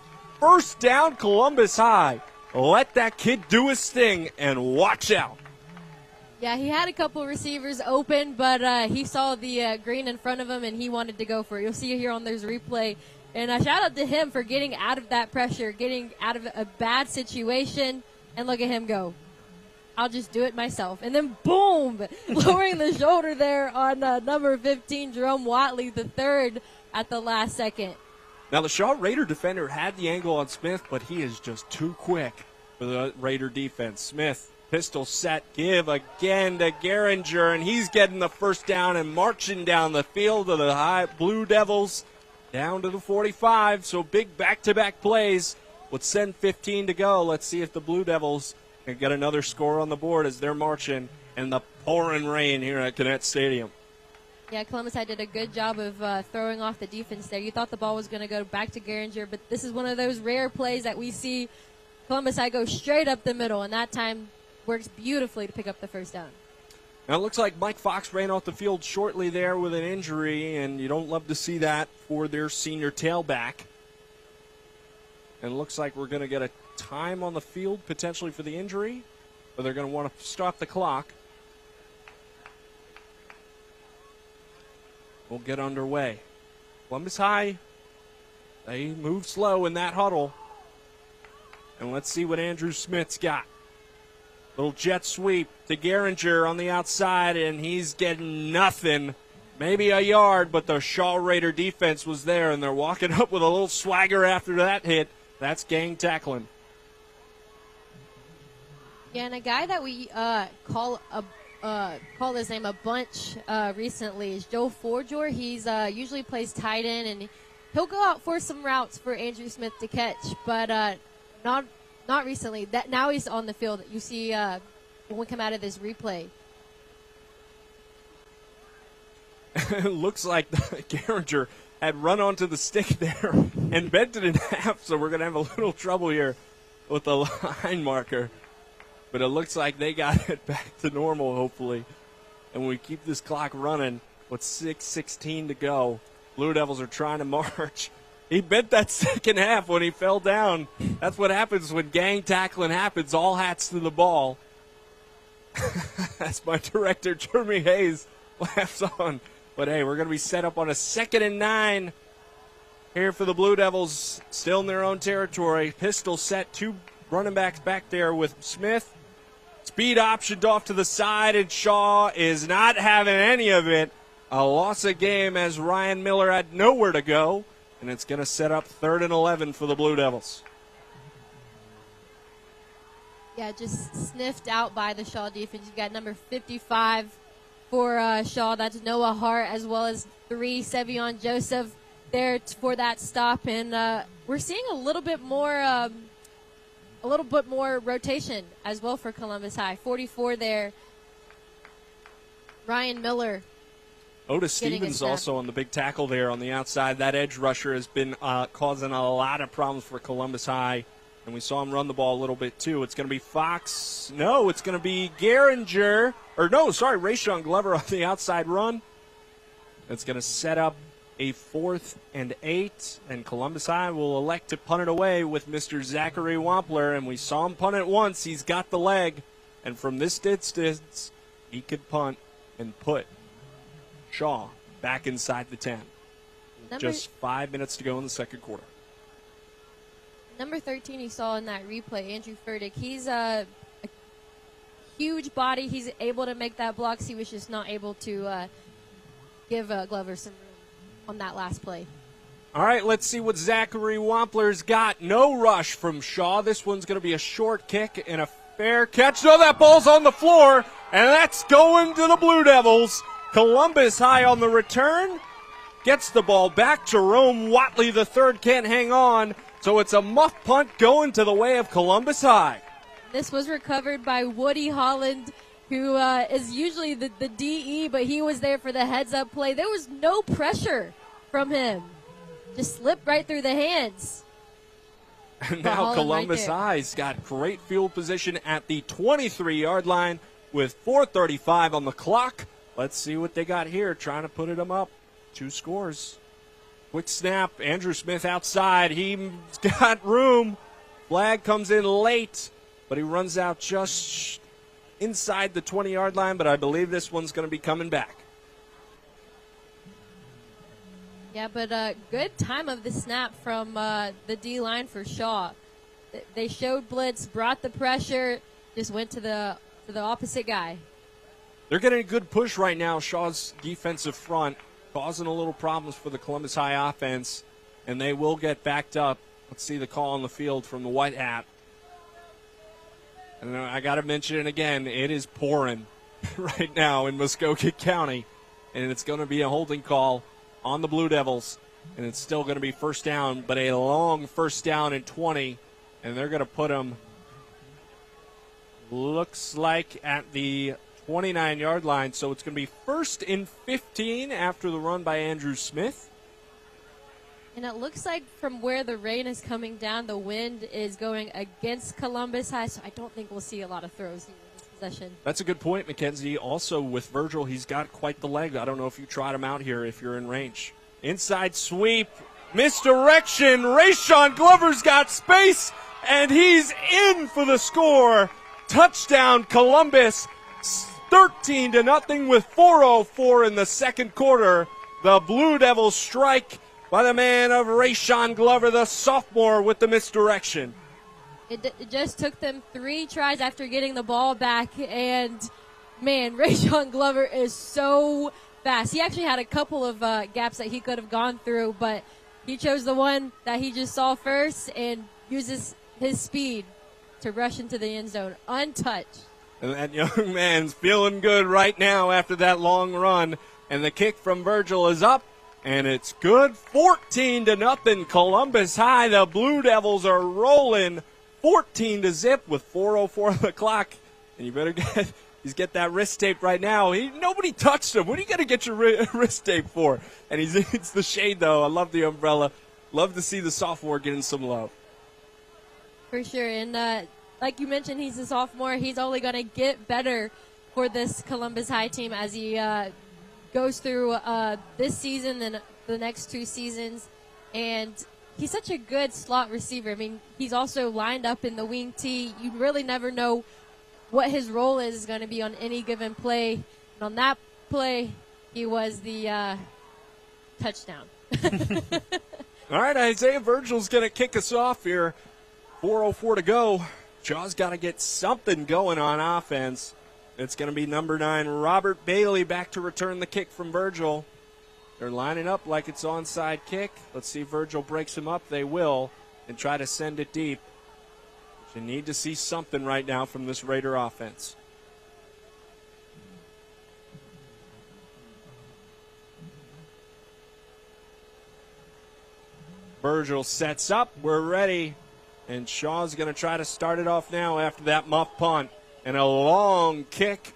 1st down, Columbus High. Let that kid do his thing, and watch out. Yeah, he had a couple receivers open, but he saw the green in front of him, and he wanted to go for it. You'll see it here on this replay. And shout out to him for getting out of that pressure, getting out of a bad situation, and look at him go. I'll just do it myself. And then, boom, lowering the shoulder there on number 15, Jerome Watley, the third at the last second. Now, the Shaw Raider defender had the angle on Smith, but he is just too quick for the Raider defense. Smith, pistol set, give again to Geringer, and he's getting the first down and marching down the field of the Blue Devils down to the 45. So big back-to-back plays would send 15 to go. Let's see if the Blue Devils can get another score on the board as they're marching in the pouring rain here at Gannett Stadium. Yeah, Columbus High did a good job of throwing off the defense there. You thought the ball was going to go back to Geringer, but this is one of those rare plays that we see Columbus High go straight up the middle, and that time works beautifully to pick up the first down. Now it looks like Mike Fox ran off the field shortly there with an injury, and you don't love to see that for their senior tailback. And it looks like we're going to get a time on the field potentially for the injury, or they're going to want to stop the clock. We'll get underway. Columbus High, they move slow in that huddle. And let's see what Andrew Smith's got. Little jet sweep to Geringer on the outside, and he's getting nothing. Maybe a yard, but the Shaw Raider defense was there, and they're walking up with a little swagger after that hit. That's gang tackling. Yeah, and a guy that we call his name a bunch recently is Joe Forjor. He's usually plays tight end, and he'll go out for some routes for Andrew Smith to catch, but not recently. That now he's on the field. You see when we come out of this replay. It looks like Geringer had run onto the stick there and bent it in half, so we're going to have a little trouble here with the line marker. But it looks like they got it back to normal, hopefully. And we keep this clock running with 6:16 to go. Blue Devils are trying to march. He bent that second half when he fell down. That's what happens when gang tackling happens. All hats to the ball. That's my director, Jeremy Hayes, laughs on. But, hey, we're going to be set up on a 2nd and 9 here for the Blue Devils, still in their own territory. Pistol set, two running backs back there with Smith. Speed optioned off to the side, and Shaw is not having any of it. A loss of game as Ryan Miller had nowhere to go, and it's going to set up 3rd and 11 for the Blue Devils. Yeah, just sniffed out by the Shaw defense. You've got number 55 for Shaw. That's Noah Hart, as well as 3, Sevion Joseph there for that stop. And we're seeing a little bit more rotation as well for Columbus High. 44 there. Ryan Miller. Otis Stevens also on the big tackle there on the outside. That edge rusher has been causing a lot of problems for Columbus High, and we saw him run the ball a little bit too. It's going to be Fox. No, it's going to be Geringer. Rayshon Glover on the outside run. It's going to set up a 4th and 8, and Columbus High will elect to punt it away with Mr. Zachary Wampler, and we saw him punt it once. He's got the leg, and from this distance, he could punt and put Shaw back inside the 10. Just 5 minutes to go in the second quarter. Number 13 you saw in that replay, Andrew Furtick. He's a huge body. He's able to make that block. He was just not able to give Glover some room on that last play. All right, let's see what Zachary Wampler's got. No rush from Shaw. This one's going to be a short kick and a fair catch. No, that ball's on the floor, and that's going to the Blue Devils. Columbus High on the return. Gets the ball back. Jerome Watley III can't hang on. So it's a muff punt going to the way of Columbus High. This was recovered by Woody Holland, who is usually the DE, but he was there for the heads-up play. There was no pressure from him. Just slipped right through the hands. And now Columbus High's got great field position at the 23-yard line with 4:35 on the clock. Let's see what they got here, trying to put them up. 2 scores. Quick snap. Andrew Smith outside. He's got room. Flag comes in late, but he runs out just inside the 20-yard line, but I believe this one's going to be coming back. Yeah, but good time of the snap from the D-line for Shaw. They showed blitz, brought the pressure, just went to the for the opposite guy. They're getting a good push right now. Shaw's defensive front causing a little problems for the Columbus High offense, and they will get backed up. Let's see the call on the field from the White Hat. And I got to mention it again. It is pouring right now in Muskogee County, and it's going to be a holding call on the Blue Devils, and it's still going to be first down, but a long first down and 20, and they're going to put them, looks like, at the 29-yard line. So it's going to be 1st and 15 after the run by Andrew Smith. And it looks like from where the rain is coming down, the wind is going against Columbus High, so I don't think we'll see a lot of throws here in this possession. That's a good point, Mackenzie. Also, with Virgil, he's got quite the leg. I don't know if you trot him out here if you're in range. Inside sweep, misdirection. Rayshawn Glover's got space, and he's in for the score. Touchdown, Columbus. 13-0 with 4:04 in the second quarter. The Blue Devils strike by the man of Rayshawn Glover, the sophomore, with the misdirection. It just took them 3 tries after getting the ball back, and, man, Rayshawn Glover is so fast. He actually had a couple of gaps that he could have gone through, but he chose the one that he just saw first and uses his speed to rush into the end zone untouched. And that young man's feeling good right now after that long run. And the kick from Virgil is up, and it's good. 14-0 Columbus High. The Blue Devils are rolling 14-0 with 4:04 on the clock. And you better get that wrist tape right now. Nobody touched him. What are you going to get your wrist tape for? And it's the shade, though. I love the umbrella. Love to see the sophomore getting some love. For sure. And like you mentioned, he's a sophomore. He's only going to get better for this Columbus High team as he goes through this season and the next 2 seasons. And he's such a good slot receiver. I mean, he's also lined up in the wing tee. You really never know what his role is going to be on any given play. And on that play, he was the touchdown. All right, Isaiah Virgil's going to kick us off here. 4:04 to go. Shaw's got to get something going on offense. It's going to be number 9, Robert Bailey, back to return the kick from Virgil. They're lining up like it's onside kick. Let's see if Virgil breaks him up. They will, and try to send it deep. You need to see something right now from this Raider offense. Virgil sets up. We're ready. And Shaw's going to try to start it off now after that muff punt. And a long kick.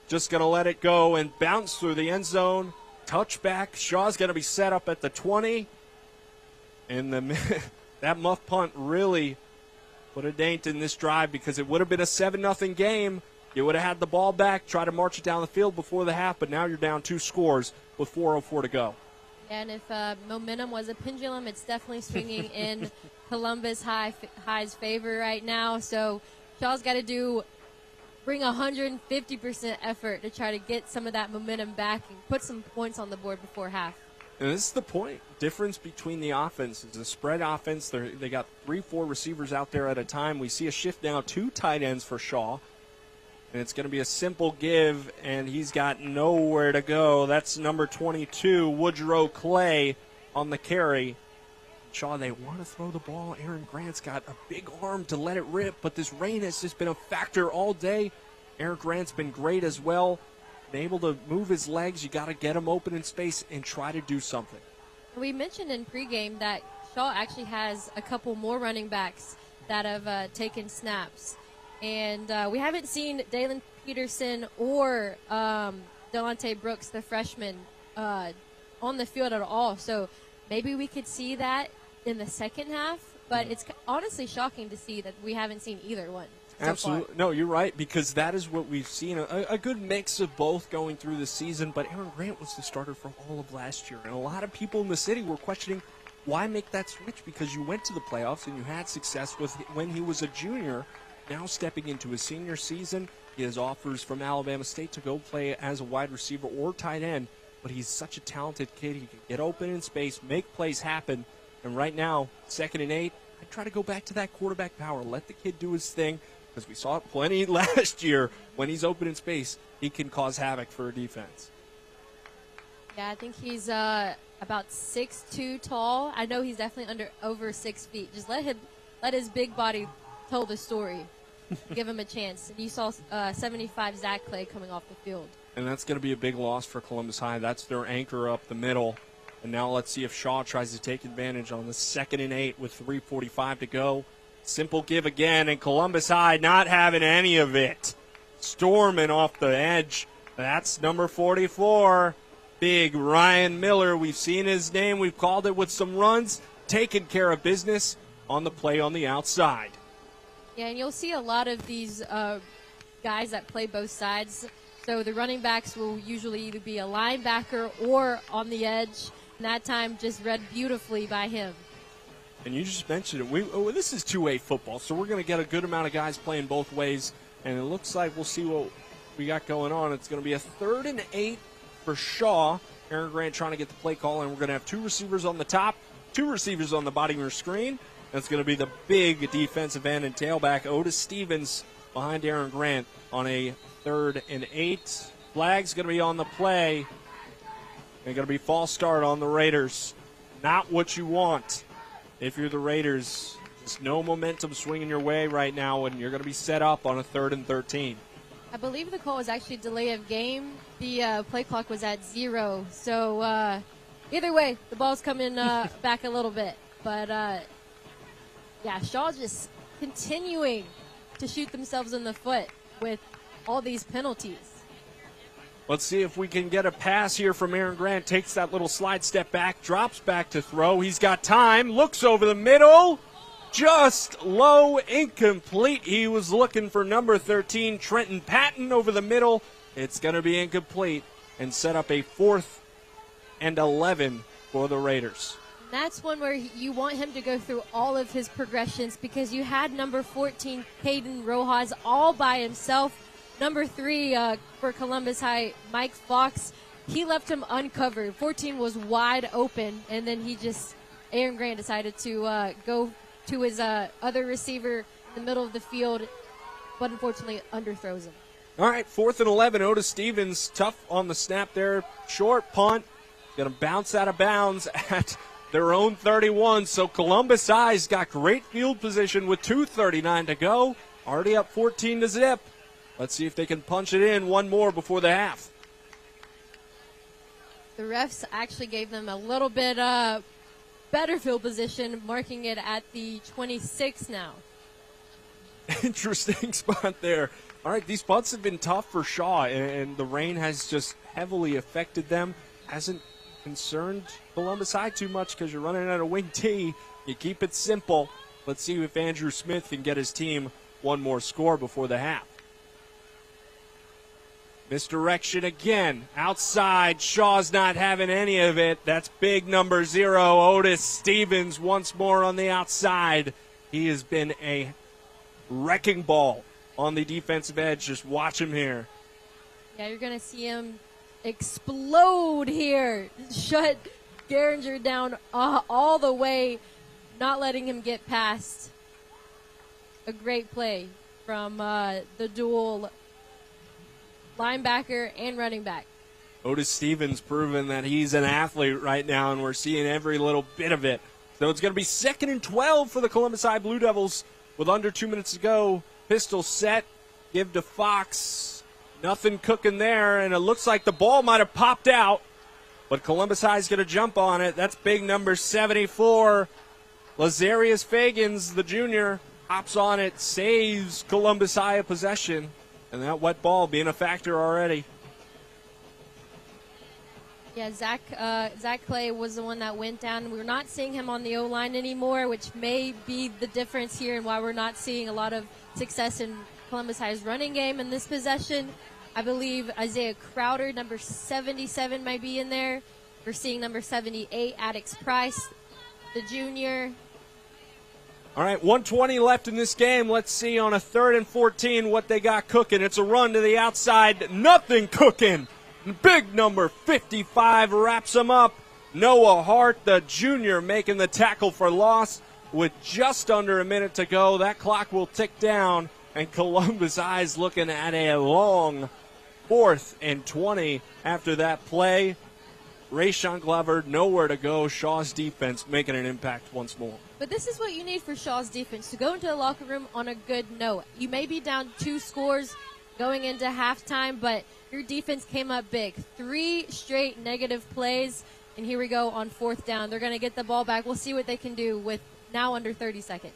Just going to let it go and bounce through the end zone. Touchback. Shaw's going to be set up at the 20. And that muff punt really put a dent in this drive because it would have been a 7-0 game. You would have had the ball back, try to march it down the field before the half, but now you're down 2 scores with 4:04 to go. And if momentum was a pendulum, it's definitely swinging in Columbus High's favor right now. So Shaw's got to bring 150% effort to try to get some of that momentum back and put some points on the board before half. And this is the point. Difference between the offenses. The spread offense, they got 3-4 receivers out there at a time. We see a shift now to tight ends for Shaw. And it's going to be a simple give, and he's got nowhere to go. That's number 22, Woodrow Clay, on the carry. Shaw, they want to throw the ball. Aaron Grant's got a big arm to let it rip, but this rain has just been a factor all day. Aaron Grant's been great as well. Been able to move his legs. You got to get him open in space and try to do something. We mentioned in pregame that Shaw actually has a couple more running backs that have taken snaps. And we haven't seen Dalen Peterson or Delonte Brooks, the freshman, on the field at all. So maybe we could see that in the second half. But it's honestly shocking to see that we haven't seen either one. Absolutely. No, you're right, because that is what we've seen, a good mix of both going through the season. But Aaron Grant was the starter for all of last year. And a lot of people in the city were questioning, why make that switch? Because you went to the playoffs and you had success with when he was a junior. Now stepping into his senior season, he has offers from Alabama State to go play as a wide receiver or tight end. But he's such a talented kid. He can get open in space, make plays happen. And right now, 2nd and 8, I try to go back to that quarterback power. Let the kid do his thing. because we saw it plenty last year. When he's open in space, he can cause havoc for a defense. Yeah, I think he's about 6'2" tall. I know he's definitely over 6 feet. Just let his big body tell the story. Give him a chance. And you saw 75 Zach Clay coming off the field. And that's going to be a big loss for Columbus High. That's their anchor up the middle. And now let's see if Shaw tries to take advantage on the 2nd and 8 with 3:45 to go. Simple give again, and Columbus High not having any of it. Storming off the edge. That's number 44. Big Ryan Miller. We've seen his name. We've called it with some runs. Taking care of business on the play on the outside. Yeah, and you'll see a lot of these guys that play both sides. So the running backs will usually either be a linebacker or on the edge. And that time just read beautifully by him. And you just mentioned it. This is 2A football, so we're going to get a good amount of guys playing both ways. And it looks like we'll see what we got going on. It's going to be a 3rd and 8 for Shaw. Aaron Grant trying to get the play call, and we're going to have 2 receivers on the top, 2 receivers on the bottom of your screen. That's going to be the big defensive end and tailback, Otis Stevens, behind Aaron Grant on a 3rd and 8. Flag's going to be on the play. They're going to be false start on the Raiders. Not what you want if you're the Raiders. Just no momentum swinging your way right now, and you're going to be set up on a 3rd and 13. I believe the call was actually delay of game. The play clock was at 0. So either way, the ball's coming back a little bit. But, yeah, Shaw just continuing to shoot themselves in the foot with all these penalties. Let's see if we can get a pass here from Aaron Grant. Takes that little slide step back, drops back to throw. He's got time, looks over the middle. Just low, incomplete. He was looking for number 13, Trenton Patton, over the middle. It's going to be incomplete and set up a 4th and 11 for the Raiders. That's one where you want him to go through all of his progressions because you had number 14, Caden Rojas, all by himself. Number 3 for Columbus High, Mike Fox, he left him uncovered. 14 was wide open, and then Aaron Grant decided to go to his other receiver in the middle of the field, but unfortunately underthrows him. All right, 4th and 11. Otis Stevens, tough on the snap there. Short punt. Going to bounce out of bounds at their own 31. So Columbus High's got great field position with 2:39 to go. Already up 14 to zip. Let's see if they can punch it in one more before the half. The refs actually gave them a little bit better field position, marking it at the 26 now. Interesting spot there. All right, these punts have been tough for Shaw, and the rain has just heavily affected them. Hasn't concerned Columbus High too much because you're running out of wing T. You keep it simple. Let's see if Andrew Smith can get his team one more score before the half. Misdirection again. Outside. Shaw's not having any of it. That's big number 0. Otis Stevens once more on the outside. He has been a wrecking ball on the defensive edge. Just watch him here. Yeah, you're going to see him explode here. Shut Geringer down all the way, not letting him get past. A great play from the dual linebacker and running back. Otis Stevens proving that he's an athlete right now, and we're seeing every little bit of it. So it's going to be 2nd and 12 for the Columbus High Blue Devils with under 2 minutes to go. Pistol set, give to Fox. Nothing cooking there, and it looks like the ball might have popped out, but Columbus High's going to jump on it. That's big number 74. Lazarius Fagans, the junior, hops on it, saves Columbus High a possession. And that wet ball being a factor already. Yeah, Zach Clay was the one that went down. We're not seeing him on the O-line anymore, which may be the difference here and why we're not seeing a lot of success in Columbus High's running game in this possession. I believe Isaiah Crowder, number 77, might be in there. We're seeing number 78, Addix Price, the junior. All right, 1:20 left in this game. Let's see on a 3rd and 14 what they got cooking. It's a run to the outside. Nothing cooking. Big number 55 wraps him up. Noah Hart, the junior, making the tackle for loss with just under a minute to go. That clock will tick down And Columbus High's looking at a long 4th and 20 after that play. Rayshon Glover, nowhere to go. Shaw's defense making an impact once more. But this is what you need for Shaw's defense, to go into the locker room on a good note. You may be down 2 scores going into halftime, but your defense came up big. 3 straight negative plays, and here we go on 4th down. They're going to get the ball back. We'll see what they can do with now under 30 seconds.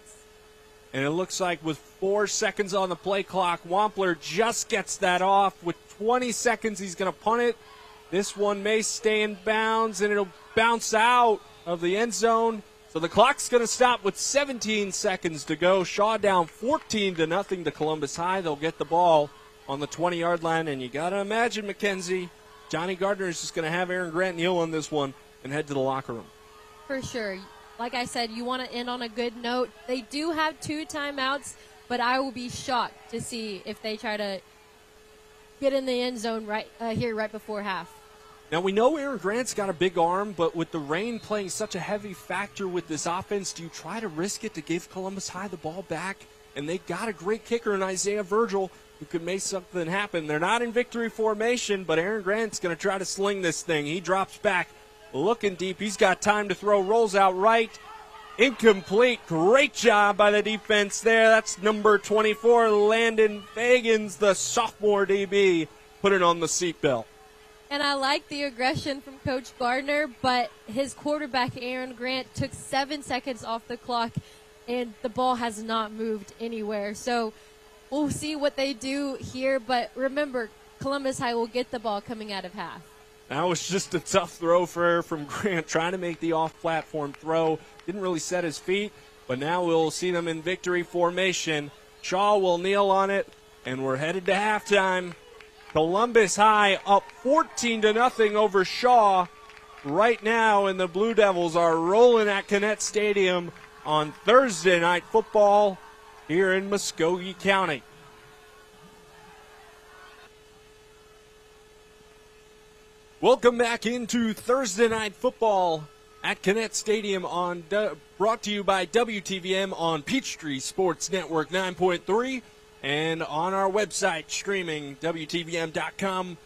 And it looks like with 4 seconds on the play clock, Wampler just gets that off. With 20 seconds, he's going to punt it. This one may stay in bounds, and it'll bounce out of the end zone. So the clock's going to stop with 17 seconds to go. Shaw down 14-0 to Columbus High. They'll get the ball on the 20-yard line, and you got to imagine, Mackenzie, Johnny Gardner is just going to have Aaron Grant kneel on this one and head to the locker room. For sure. Like I said, you want to end on a good note. They do have 2 timeouts, but I will be shocked to see if they try to get in the end zone right before half. Now, we know Aaron Grant's got a big arm, but with the rain playing such a heavy factor with this offense, do you try to risk it to give Columbus High the ball back? And they got a great kicker in Isaiah Virgil who could make something happen. They're not in victory formation, but Aaron Grant's going to try to sling this thing. He drops back, looking deep. He's got time to throw, rolls out right. Incomplete. Great job by the defense there. That's number 24, Landon Fagans, the sophomore DB, put it on the seatbelt. And I like the aggression from Coach Gardner, but his quarterback, Aaron Grant, took 7 seconds off the clock, and the ball has not moved anywhere. So we'll see what they do here, but remember, Columbus High will get the ball coming out of half. That was just a tough throw from Grant, trying to make the off-platform throw. Didn't really set his feet, but now we'll see them in victory formation. Shaw will kneel on it, and we're headed to halftime. Columbus High up 14-0 over Shaw right now, and the Blue Devils are rolling at Connett Stadium on Thursday Night Football here in Muskogee County. Welcome back into Thursday Night Football at Connett Stadium, brought to you by WTVM on Peachtree Sports Network 9.3 and on our website streaming, WTVM.com.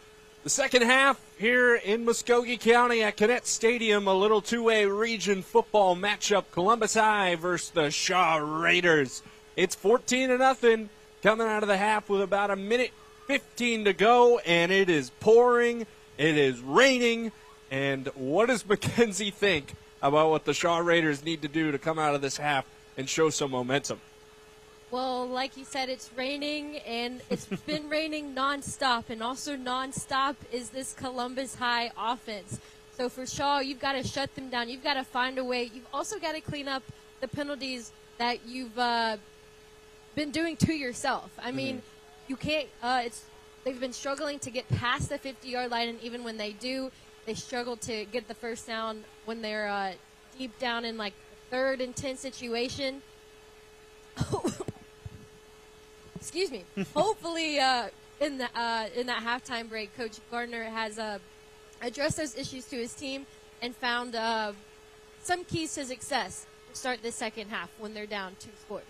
The second half here in Muskogee County at Connett Stadium, a little 2A region football matchup, Columbus High versus the Shaw Raiders. It's 14-0 coming out of the half with about a minute 15 to go, and it is pouring. It is raining, and what does Mackenzie think about what the Shaw Raiders need to do to come out of this half and show some momentum? Well, like you said, it's raining, and it's been raining nonstop, and also nonstop is this Columbus High offense. So for Shaw, you've got to shut them down. You've got to find a way. You've also got to clean up the penalties that you've been doing to yourself. I mean, you can't they've been struggling to get past the 50-yard line, and even when they do, they struggle to get the first down when they're deep down in, like, 3rd and 10 situation. Excuse me. Hopefully, in that halftime break, Coach Gardner has addressed those issues to his team and found some keys to success to start this second half when they're down 2 scores.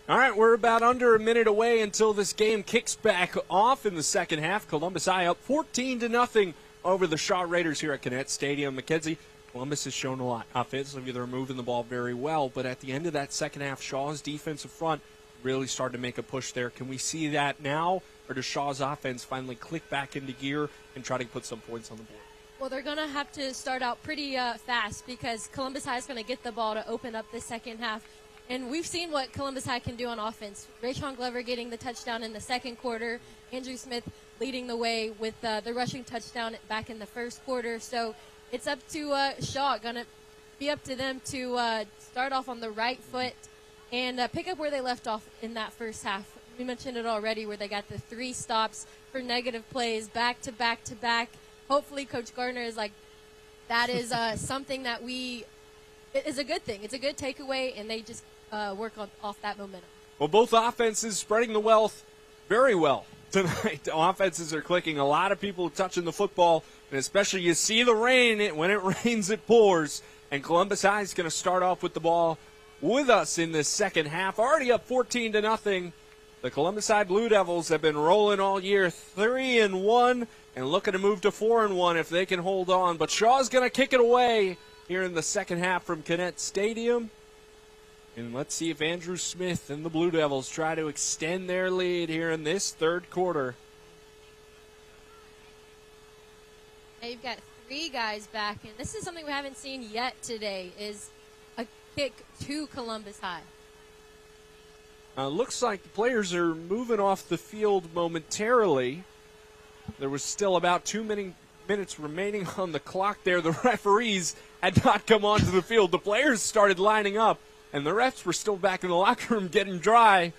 All right, we're about under a minute away until this game kicks back off in the second half. Columbus High up 14-0 over the Shaw Raiders here at Connett Stadium. Mackenzie, Columbus has shown a lot. Offensively, they're moving the ball very well, but at the end of that second half, Shaw's defensive front really started to make a push there. Can we see that now, or does Shaw's offense finally click back into gear and try to put some points on the board? Well, they're going to have to start out pretty fast because Columbus High is going to get the ball to open up the second half. And we've seen what Columbus High can do on offense. Rayshon Glover getting the touchdown in the second quarter. Andrew Smith leading the way with the rushing touchdown back in the first quarter. So it's up to Shaw. Going to be up to them to start off on the right foot and pick up where they left off in that first half. We mentioned it already where they got the 3 stops for negative plays back to back to back. Hopefully Coach Gardner is like, that is something that it is a good thing. It's a good takeaway, and they just work off that momentum. Well, both offenses spreading the wealth very well tonight. The offenses are clicking. A lot of people touching the football, and especially you see the rain. When it rains, it pours. And Columbus High is going to start off with the ball with us in this second half. Already up 14-0. The Columbus High Blue Devils have been rolling all year, 3-1, and looking to move to 4-1 if they can hold on. But Shaw's going to kick it away here in the second half from Cadet Stadium. And let's see if Andrew Smith and the Blue Devils try to extend their lead here in this third quarter. Now you've got 3 guys back, and this is something we haven't seen yet today, is a kick to Columbus High. Looks like the players are moving off the field momentarily. There was still about 2 minutes remaining on the clock there. The referees had not come onto the field. The players started lining up, and the refs were still back in the locker room getting dry.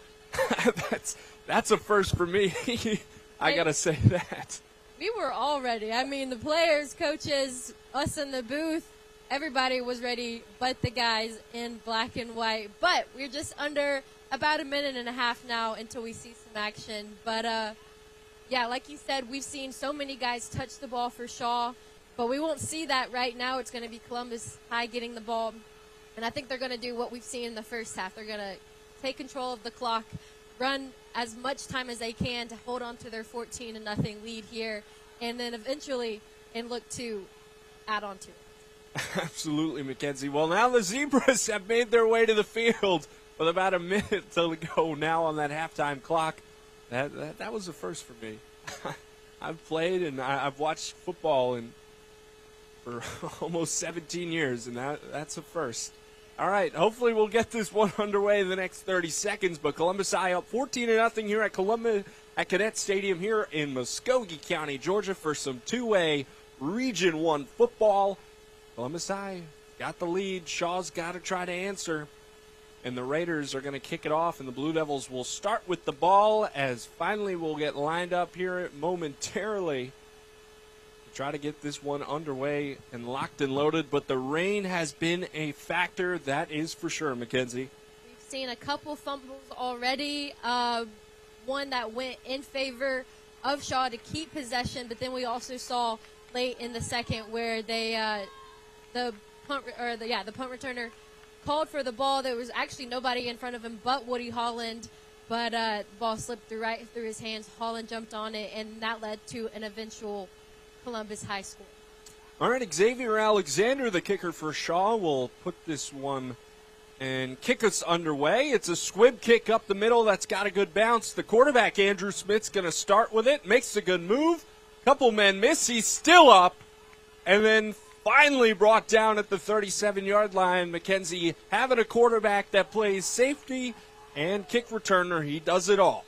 That's a first for me. I got to say that. We were all ready. I mean, the players, coaches, us in the booth, everybody was ready but the guys in black and white. But we're just under about a minute and a half now until we see some action. But, yeah, like you said, we've seen so many guys touch the ball for Shaw, but we won't see that right now. It's going to be Columbus High getting the ball, and I think they're going to do what we've seen in the first half. They're going to take control of the clock, run as much time as they can to hold on to their 14-0 lead here, and then eventually look to add on to it. Absolutely, Mackenzie. Well, now the Zebras have made their way to the field with about a minute to go now on that halftime clock. That was a first for me. I've played and I've watched football for almost 17 years, and that's a first. All right, hopefully we'll get this one underway in the next 30 seconds, but Columbus High up 14-0 here at Cadet Stadium here in Muskogee County, Georgia, for some two-way Region 1 football. Columbus High got the lead. Shaw's got to try to answer. And the Raiders are going to kick it off, and the Blue Devils will start with the ball as finally we'll get lined up here momentarily to try to get this one underway and locked and loaded. But the rain has been a factor, that is for sure, Mackenzie. We've seen a couple fumbles already, one that went in favor of Shaw to keep possession, but then we also saw late in the second where the punt returner called for the ball. There was actually nobody in front of him but Woody Holland, but the ball slipped right through his hands. Holland jumped on it, and that led to an eventual Columbus High score. All right, Xavier Alexander, the kicker for Shaw, will put this one and kick us underway. It's a squib kick up the middle that's got a good bounce. The quarterback, Andrew Smith's going to start with it, makes a good move. Couple men miss. He's still up, and then finally brought down at the 37-yard line. Mackenzie, having a quarterback that plays safety and kick returner, he does it all.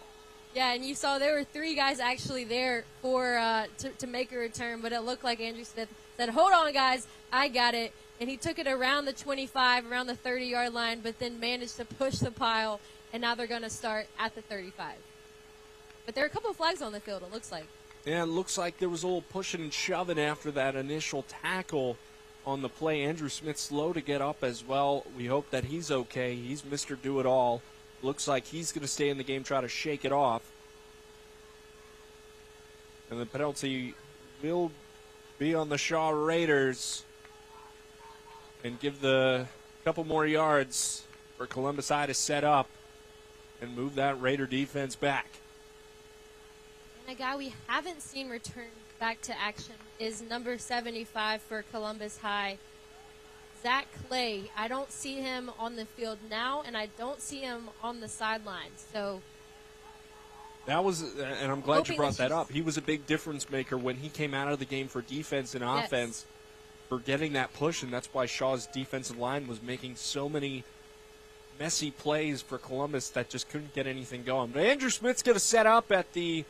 Yeah, and you saw there were 3 guys actually there for to make a return, but it looked like Andrew Smith said, "Hold on, guys, I got it." And he took it around the 25, around the 30-yard line, but then managed to push the pile, and now they're going to start at the 35. But there are a couple of flags on the field, it looks like. Yeah, it looks like there was a little pushing and shoving after that initial tackle on the play. Andrew Smith slow to get up as well. We hope that he's okay. He's Mr. Do-It-All. Looks like he's going to stay in the game, try to shake it off. And the penalty will be on the Shaw Raiders and give the couple more yards for Columbus High to set up and move that Raider defense back. And a guy we haven't seen return back to action is number 75 for Columbus High, Zach Clay. I don't see him on the field now, and I don't see him on the sidelines. So that was, and I'm glad you brought that up. He was a big difference maker when he came out of the game for defense and offense, for getting that push, and that's why Shaw's defensive line was making so many messy plays for Columbus that just couldn't get anything going. But Andrew Smith's going to set up at the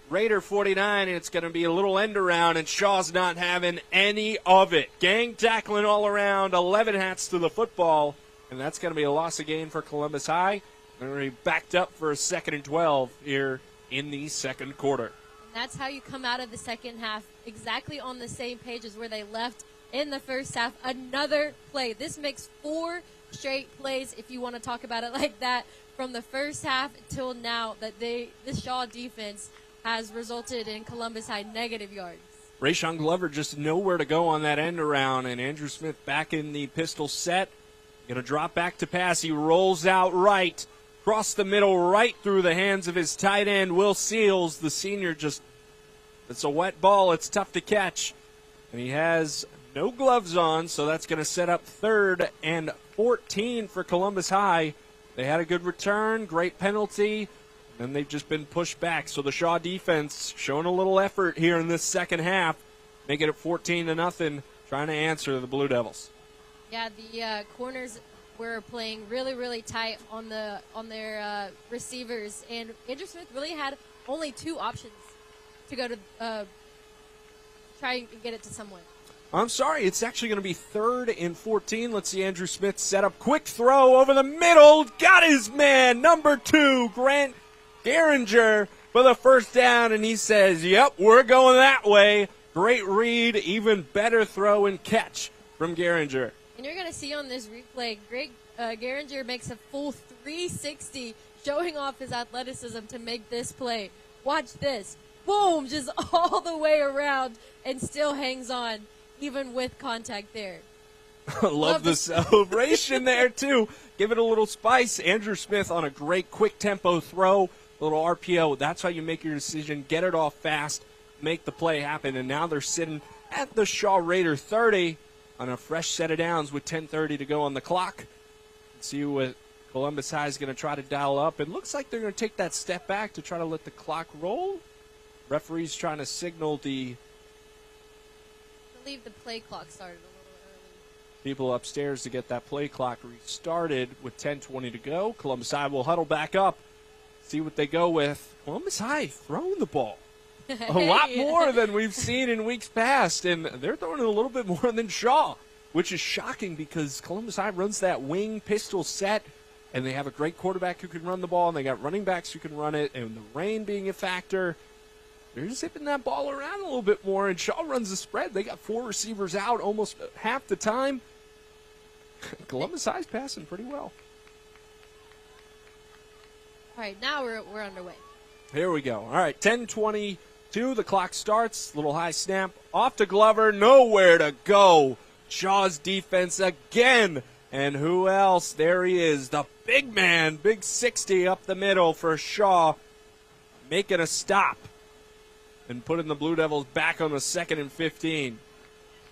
Raider 49, and it's going to be a little end around, and Shaw's not having any of it. Gang tackling all around, 11 hats to the football, and that's going to be a loss of gain for Columbus High. They're going to be backed up for a 2nd and 12 here in the second quarter. And that's how you come out of the second half, exactly on the same page as where they left in the first half. Another play. This makes 4 straight plays, if you want to talk about it like that, from the first half till now, that this Shaw defense has resulted in Columbus High negative yards. Rayshon Glover just nowhere to go on that end around, and Andrew Smith back in the pistol set. Going to drop back to pass. He rolls out right. Across the middle, right through the hands of his tight end, Will Seals. The senior it's a wet ball. It's tough to catch. And he has no gloves on, so that's going to set up 3rd and 14 for Columbus High. They had a good return, great penalty, and they've just been pushed back. So the Shaw defense showing a little effort here in this second half, making it 14-0, trying to answer the Blue Devils. Yeah, the corners were playing really, really tight on their receivers, and Andrew Smith really had only 2 options to go to try and get it to someone. I'm sorry, it's actually going to be 3rd and 14. Let's see Andrew Smith set up. Quick throw over the middle. Got his man, number 2, Grant Geringer, for the first down, and he says, yep, we're going that way. Great read, even better throw and catch from Geringer. And you're going to see on this replay, Geringer makes a full 360, showing off his athleticism to make this play. Watch this. Boom, just all the way around, and still hangs on, even with contact there. Love the celebration there, too. Give it a little spice. Andrew Smith on a great quick tempo throw, little RPO. That's how you make your decision. Get it off fast, make the play happen. And now they're sitting at the Shaw Raider 30 on a fresh set of downs with 10:30 to go on the clock. Let's see what Columbus High is going to try to dial up. It looks like they're going to take that step back to try to let the clock roll. Referee's trying to signal I believe the play clock started a little early. People upstairs to get that play clock restarted with 10:20 to go. Columbus High will huddle back up, see what they go with. Columbus High throwing the ball a lot more than we've seen in weeks past, and they're throwing it a little bit more than Shaw, which is shocking because Columbus High runs that wing pistol set, and they have a great quarterback who can run the ball, and they got running backs who can run it, and the rain being a factor, they're zipping that ball around a little bit more, and Shaw runs the spread. They got 4 receivers out almost half the time. Columbus High's passing pretty well. All right, now we're underway. Here we go. All right, 10:22. The clock starts. Little high snap. Off to Glover. Nowhere to go. Shaw's defense again. And who else? There he is. The big man. Big 60 up the middle for Shaw. Making a stop. And putting the Blue Devils back on the 2nd and 15.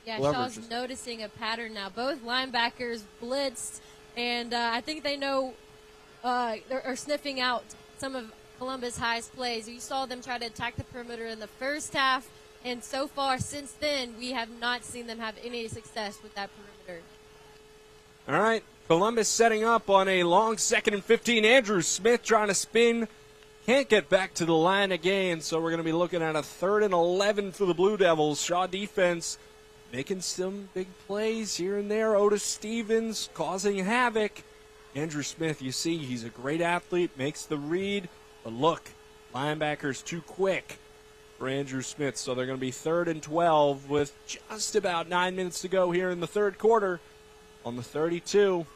Yeah, Shaw's noticing a pattern now. Both linebackers blitzed, and I think they know they're sniffing out some of Columbus High's plays. You saw them try to attack the perimeter in the first half, and so far since then, we have not seen them have any success with that perimeter. All right, Columbus setting up on a long 2nd and 15. Andrew Smith trying to spin. Can't get back to the line again, so we're going to be looking at a 3rd and 11 for the Blue Devils. Shaw defense making some big plays here and there. Otis Stevens causing havoc. Andrew Smith, you see, he's a great athlete, makes the read. But look, linebacker's too quick for Andrew Smith, so they're going to be 3rd and 12 with just about 9 minutes to go here in the 3rd quarter on the 32.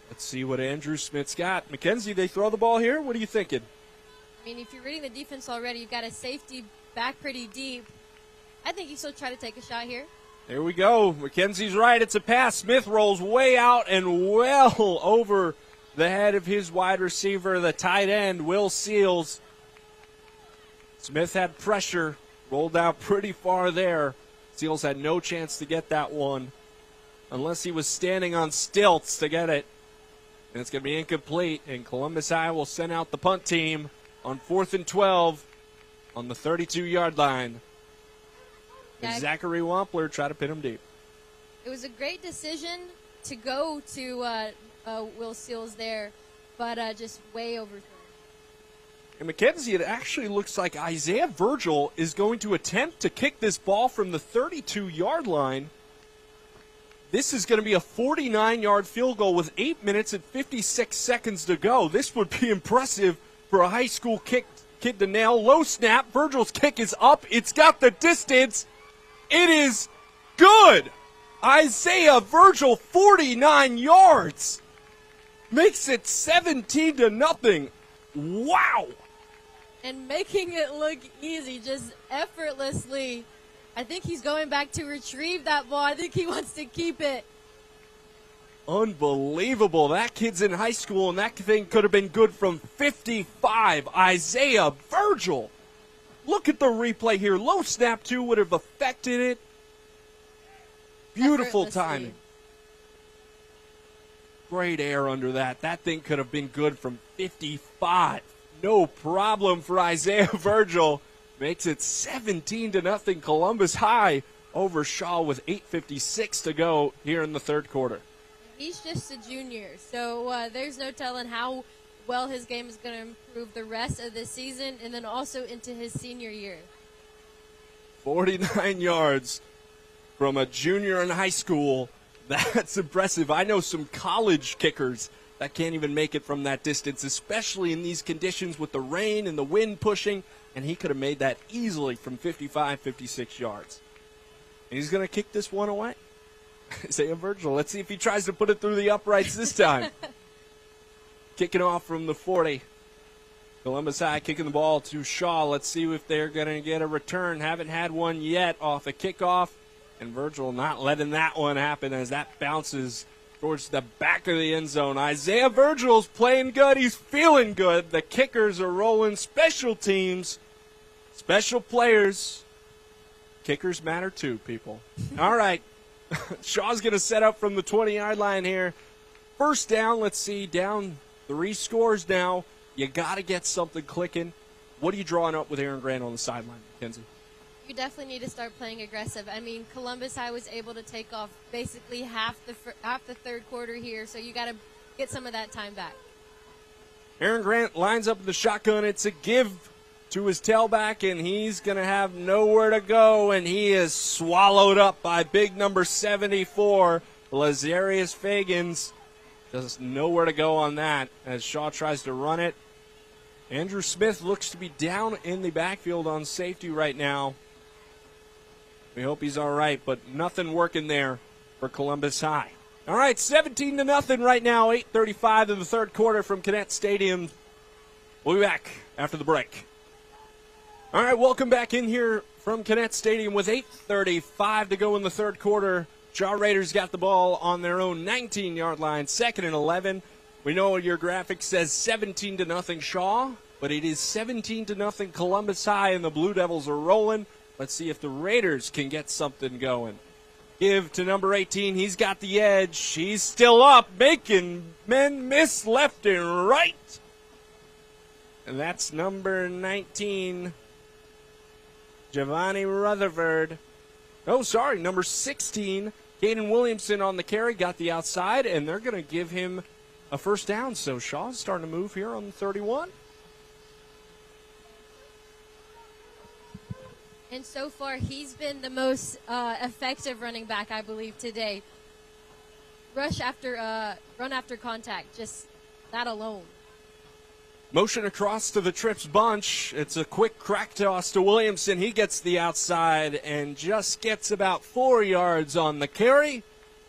Let's see what Andrew Smith's got. Mackenzie, they throw the ball here? What are you thinking? I mean, if you're reading the defense already, you've got a safety back pretty deep. I think you still try to take a shot here. There we go. Mackenzie's right. It's a pass. Smith rolls way out and well over the head of his wide receiver, the tight end, Will Seals. Smith had pressure, rolled out pretty far there. Seals had no chance to get that one unless he was standing on stilts to get it. And it's going to be incomplete, and Columbus High will send out the punt team on 4th and 12 on the 32-yard line. And Zachary Wampler try to pin him deep. It was a great decision to go to Will Seals there, but just way overthrown. And Mackenzie, it actually looks like Isaiah Virgil is going to attempt to kick this ball from the 32-yard line. This is going to be a 49-yard field goal with 8 minutes and 56 seconds to go. This would be impressive for a high school kid to nail. Low snap. Virgil's kick is up. It's got the distance. It is good. Isaiah Virgil, 49 yards. Makes it 17-0. Wow. And making it look easy, just effortlessly. I think he's going back to retrieve that ball. I think he wants to keep it. Unbelievable. That kid's in high school, and that thing could have been good from 55. Isaiah Virgil. Look at the replay here. Low snap, too, would have affected it. Beautiful timing. Great air under that. That thing could have been good from 55. No problem for Isaiah Virgil. Makes it 17-0 Columbus High over Shaw with 8:56 to go here in the third quarter. He's just a junior, so there's no telling how well his game is going to improve the rest of the season and then also into his senior year. 49 yards from a junior in high school. That's impressive. I know some college kickers that can't even make it from that distance, especially in these conditions with the rain and the wind pushing, and he could have made that easily from 55, 56 yards. And he's going to kick this one away. Isaiah Virgil. Let's see if he tries to put it through the uprights this time. Kicking off from the 40. Columbus High kicking the ball to Shaw. Let's see if they're going to get a return. Haven't had one yet off a kickoff. And Virgil not letting that one happen as that bounces towards the back of the end zone. Isaiah Virgil's playing good. He's feeling good. The kickers are rolling. Special teams, special players. Kickers matter too, people. All right. Shaw's going to set up from the 20-yard line here. First down, let's see, down 3 scores now. You got to get something clicking. What are you drawing up with Aaron Grant on the sideline, Mackenzie? You definitely need to start playing aggressive. I mean, Columbus High was able to take off basically half the third quarter here, so you got to get some of that time back. Aaron Grant lines up in the shotgun. It's a give to his tailback, and he's going to have nowhere to go, and he is swallowed up by big number 74, Lazarius Fagans. Just nowhere to go on that as Shaw tries to run it. Andrew Smith looks to be down in the backfield on safety right now. We hope he's all right, but nothing working there for Columbus High. All right, 17-0 right now, 8:35 in the third quarter from Cadet Stadium. We'll be back after the break. All right, welcome back in here from Cadet Stadium with 8:35 to go in the third quarter. Shaw Raiders got the ball on their own 19-yard line, 2nd and 11. We know your graphic says 17-0 Shaw, but it is 17-0 Columbus High, and the Blue Devils are rolling. Let's see if the Raiders can get something going. Give to number 18. He's got the edge. He's still up, making men miss left and right. And that's number 19, Giovanni Rutherford. Oh, sorry, number 16, Caden Williamson on the carry, got the outside, and they're going to give him a first down. So Shaw's starting to move here on the 31. And so far, he's been the most effective running back, I believe, today. Run after contact, just that alone. Motion across to the trips bunch. It's a quick crack toss to Williamson. He gets the outside and just gets about 4 yards on the carry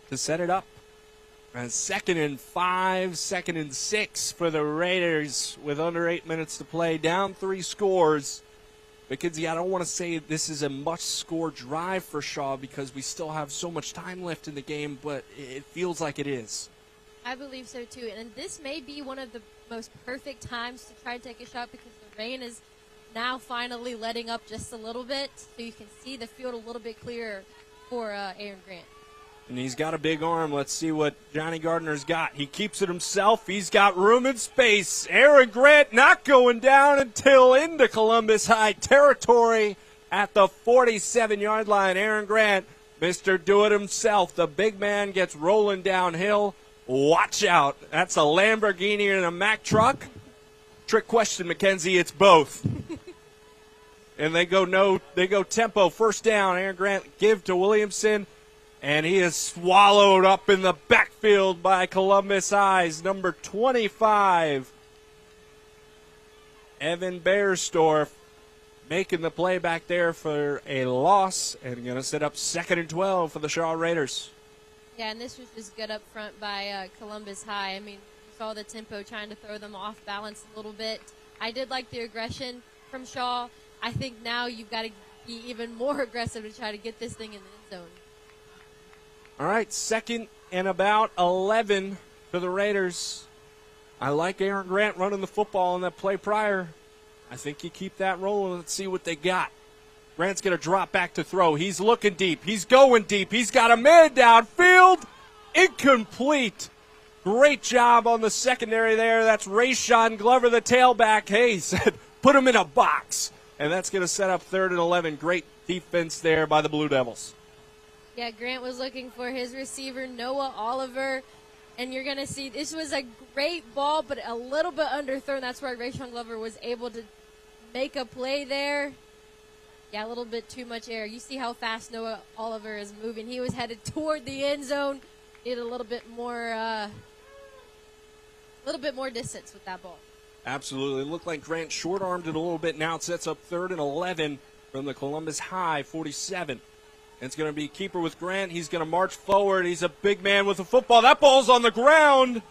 to set it up. And 2nd and 5, 2nd and 6 for the Raiders with under 8 minutes to play. Down 3 scores. Mackenzie, I don't want to say this is a must-score drive for Shaw because we still have so much time left in the game, but it feels like it is. I believe so, too. And this may be one of the most perfect times to try to take a shot because the rain is now finally letting up just a little bit, so you can see the field a little bit clearer for Aaron Grant. And he's got a big arm. Let's see what Johnny Gardner's got. He keeps it himself. He's got room and space. Aaron Grant not going down until into Columbus High territory at the 47-yard line. Aaron Grant, Mr. Do-It-Himself. The big man gets rolling downhill. Watch out. That's a Lamborghini and a Mack truck. Trick question, Mackenzie. It's both. And they go tempo. First down. Aaron Grant give to Williamson. And he is swallowed up in the backfield by Columbus High's number 25, Evan Bearstorff, making the play back there for a loss and going to set up 2nd and 12 for the Shaw Raiders. Yeah, and this was just good up front by Columbus High. I mean, you saw the tempo trying to throw them off balance a little bit. I did like the aggression from Shaw. I think now you've got to be even more aggressive to try to get this thing in the end zone. All right, 2nd and about 11 for the Raiders. I like Aaron Grant running the football on that play prior. I think you keep that rolling. Let's see what they got. Grant's going to drop back to throw. He's looking deep. He's going deep. He's got a man downfield. Incomplete. Great job on the secondary there. That's Rayshon Glover, the tailback. Hey, he said, put him in a box. And that's going to set up 3rd and 11. Great defense there by the Blue Devils. Yeah, Grant was looking for his receiver, Noah Oliver. And you're going to see this was a great ball, but a little bit underthrown. That's where Rayshon Glover was able to make a play there. Yeah, a little bit too much air. You see how fast Noah Oliver is moving. He was headed toward the end zone. Needed a little bit more distance with that ball. Absolutely. It looked like Grant short-armed it a little bit. Now it sets up 3rd and 11 from the Columbus High 47. It's going to be keeper with Grant. He's going to march forward. He's a big man with the football. That ball's on the ground.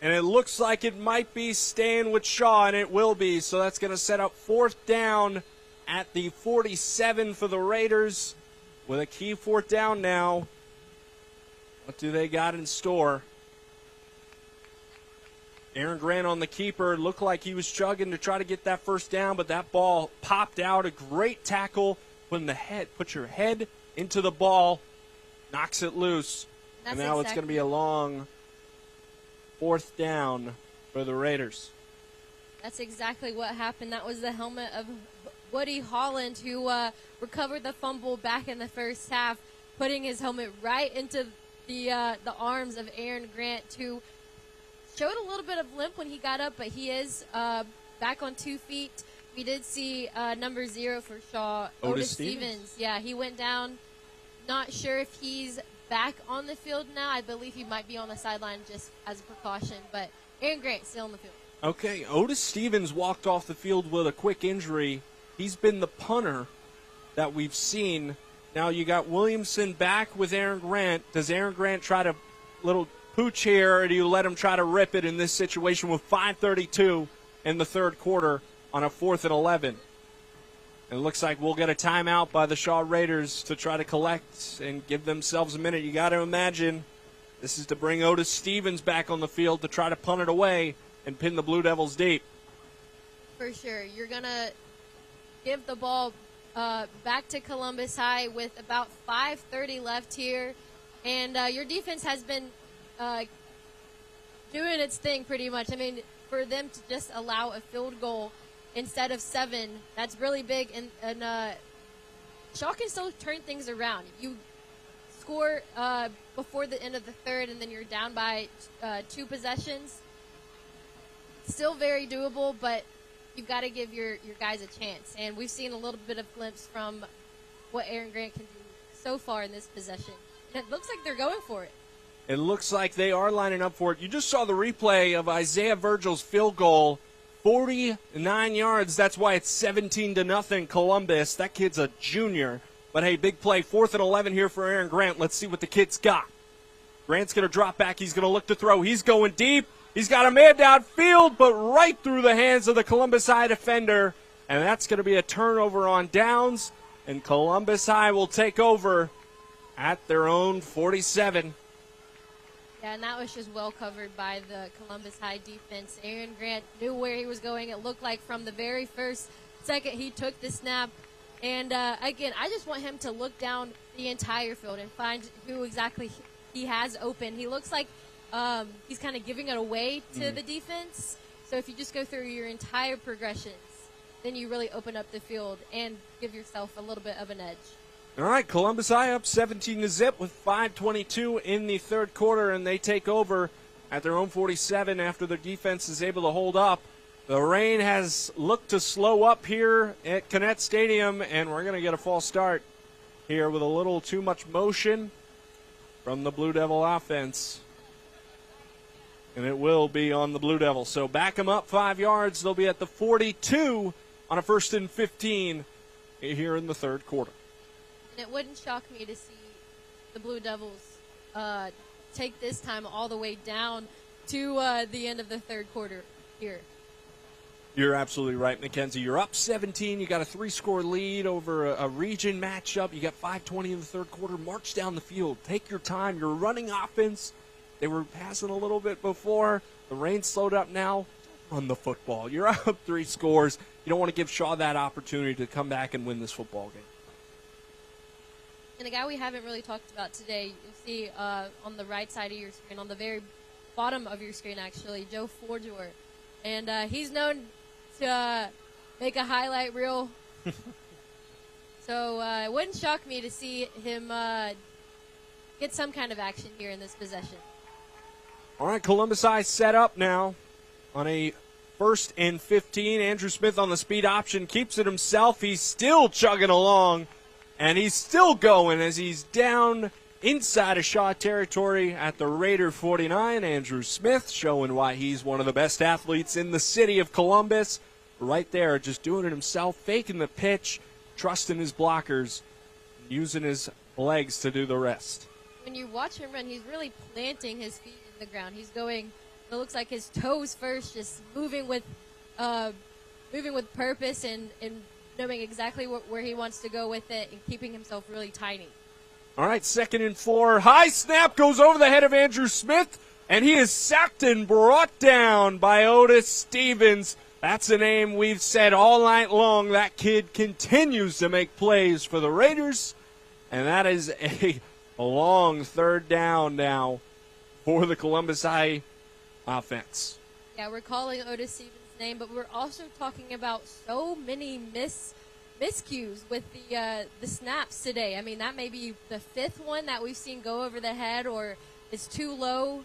And it looks like it might be staying with Shaw, and it will be. So that's going to set up 4th down at the 47 for the Raiders with a key 4th down now. What do they got in store? Aaron Grant on the keeper. Looked like he was chugging to try to get that 1st down, but that ball popped out. A great tackle. Put your head into the ball, knocks it loose. And now it's going to be a long 4th down for the Raiders. That's exactly what happened. That was the helmet of Woody Holland, who recovered the fumble back in the first half, putting his helmet right into the arms of Aaron Grant, who showed a little bit of limp when he got up, but he is back on 2 feet. We did see number 0 for Shaw, Otis Stevens. Yeah, he went down. Not sure if he's back on the field now. I believe he might be on the sideline just as a precaution, but Aaron Grant still on the field. Okay, Otis Stevens walked off the field with a quick injury. He's been the punter that we've seen. Now you got Williamson back with Aaron Grant. Does Aaron Grant try to little pooch here, or do you let him try to rip it in this situation with 5:32 in the 3rd quarter on a 4th and 11? It looks like we'll get a timeout by the Shaw Raiders to try to collect and give themselves a minute. You got to imagine this is to bring Otis Stevens back on the field to try to punt it away and pin the Blue Devils deep. For sure. You're going to give the ball back to Columbus High with about 5:30 left here. And your defense has been doing its thing pretty much. I mean, for them to just allow a field goal instead of 7, that's really big. And Shaw can still turn things around. You score before the end of the 3rd, and then you're down by 2 possessions. Still very doable, but you've got to give your guys a chance. And we've seen a little bit of glimpse from what Aaron Grant can do so far in this possession. And it looks like they're going for it. It looks like they are lining up for it. You just saw the replay of Isaiah Virgil's field goal, 49 yards. That's why it's 17-0 Columbus. That kid's a junior. But, hey, big play, 4th and 11 here for Aaron Grant. Let's see what the kid's got. Grant's going to drop back. He's going to look to throw. He's going deep. He's got a man downfield, but right through the hands of the Columbus High defender. And that's going to be a turnover on downs. And Columbus High will take over at their own 47. Yeah, and that was just well covered by the Columbus High defense. Aaron Grant knew where he was going. It looked like from the very first second he took the snap. And, again, I just want him to look down the entire field and find who exactly he has open. He looks like he's kind of giving it away to the defense. So if you just go through your entire progressions, then you really open up the field and give yourself a little bit of an edge. All right, Columbus High up 17-0 with 5:22 in the 3rd quarter, and they take over at their own 47 after their defense is able to hold up. The rain has looked to slow up here at Connett Stadium, and we're going to get a false start here with a little too much motion from the Blue Devil offense. And it will be on the Blue Devils. So back them up 5 yards. They'll be at the 42 on a 1st and 15 here in the 3rd quarter. And it wouldn't shock me to see the Blue Devils take this time all the way down to the end of the 3rd quarter here. You're absolutely right, Mackenzie. You're up 17. You got a 3-score lead over a region matchup. You got 5:20 in the third quarter. March down the field. Take your time. You're running offense. They were passing a little bit before. The rain slowed up now. Run the football. You're up 3 scores. You don't want to give Shaw that opportunity to come back and win this football game. And a guy we haven't really talked about today, you'll see on the right side of your screen, on the very bottom of your screen actually, Joe Forjor. And he's known to make a highlight reel. So it wouldn't shock me to see him get some kind of action here in this possession. All right, Columbus High set up now on a 1st and 15. Andrew Smith on the speed option keeps it himself. He's still chugging along, and he's still going as he's down inside of Shaw territory at the Raider 49. Andrew Smith showing why he's one of the best athletes in the city of Columbus. Right there, just doing it himself, faking the pitch, trusting his blockers, using his legs to do the rest. When you watch him run, he's really planting his feet in the ground. He's going, it looks like his toes first, just moving with purpose and knowing exactly where he wants to go with it and keeping himself really tiny. All right, 2nd and 4. High snap goes over the head of Andrew Smith, and he is sacked and brought down by Otis Stevens. That's a name we've said all night long. That kid continues to make plays for the Raiders, and that is a long 3rd down now for the Columbus High offense. Yeah, we're calling Otis Stevens' name, but we're also talking about so many miscues with the snaps today. I mean, that may be the 5th one that we've seen go over the head or it's too low.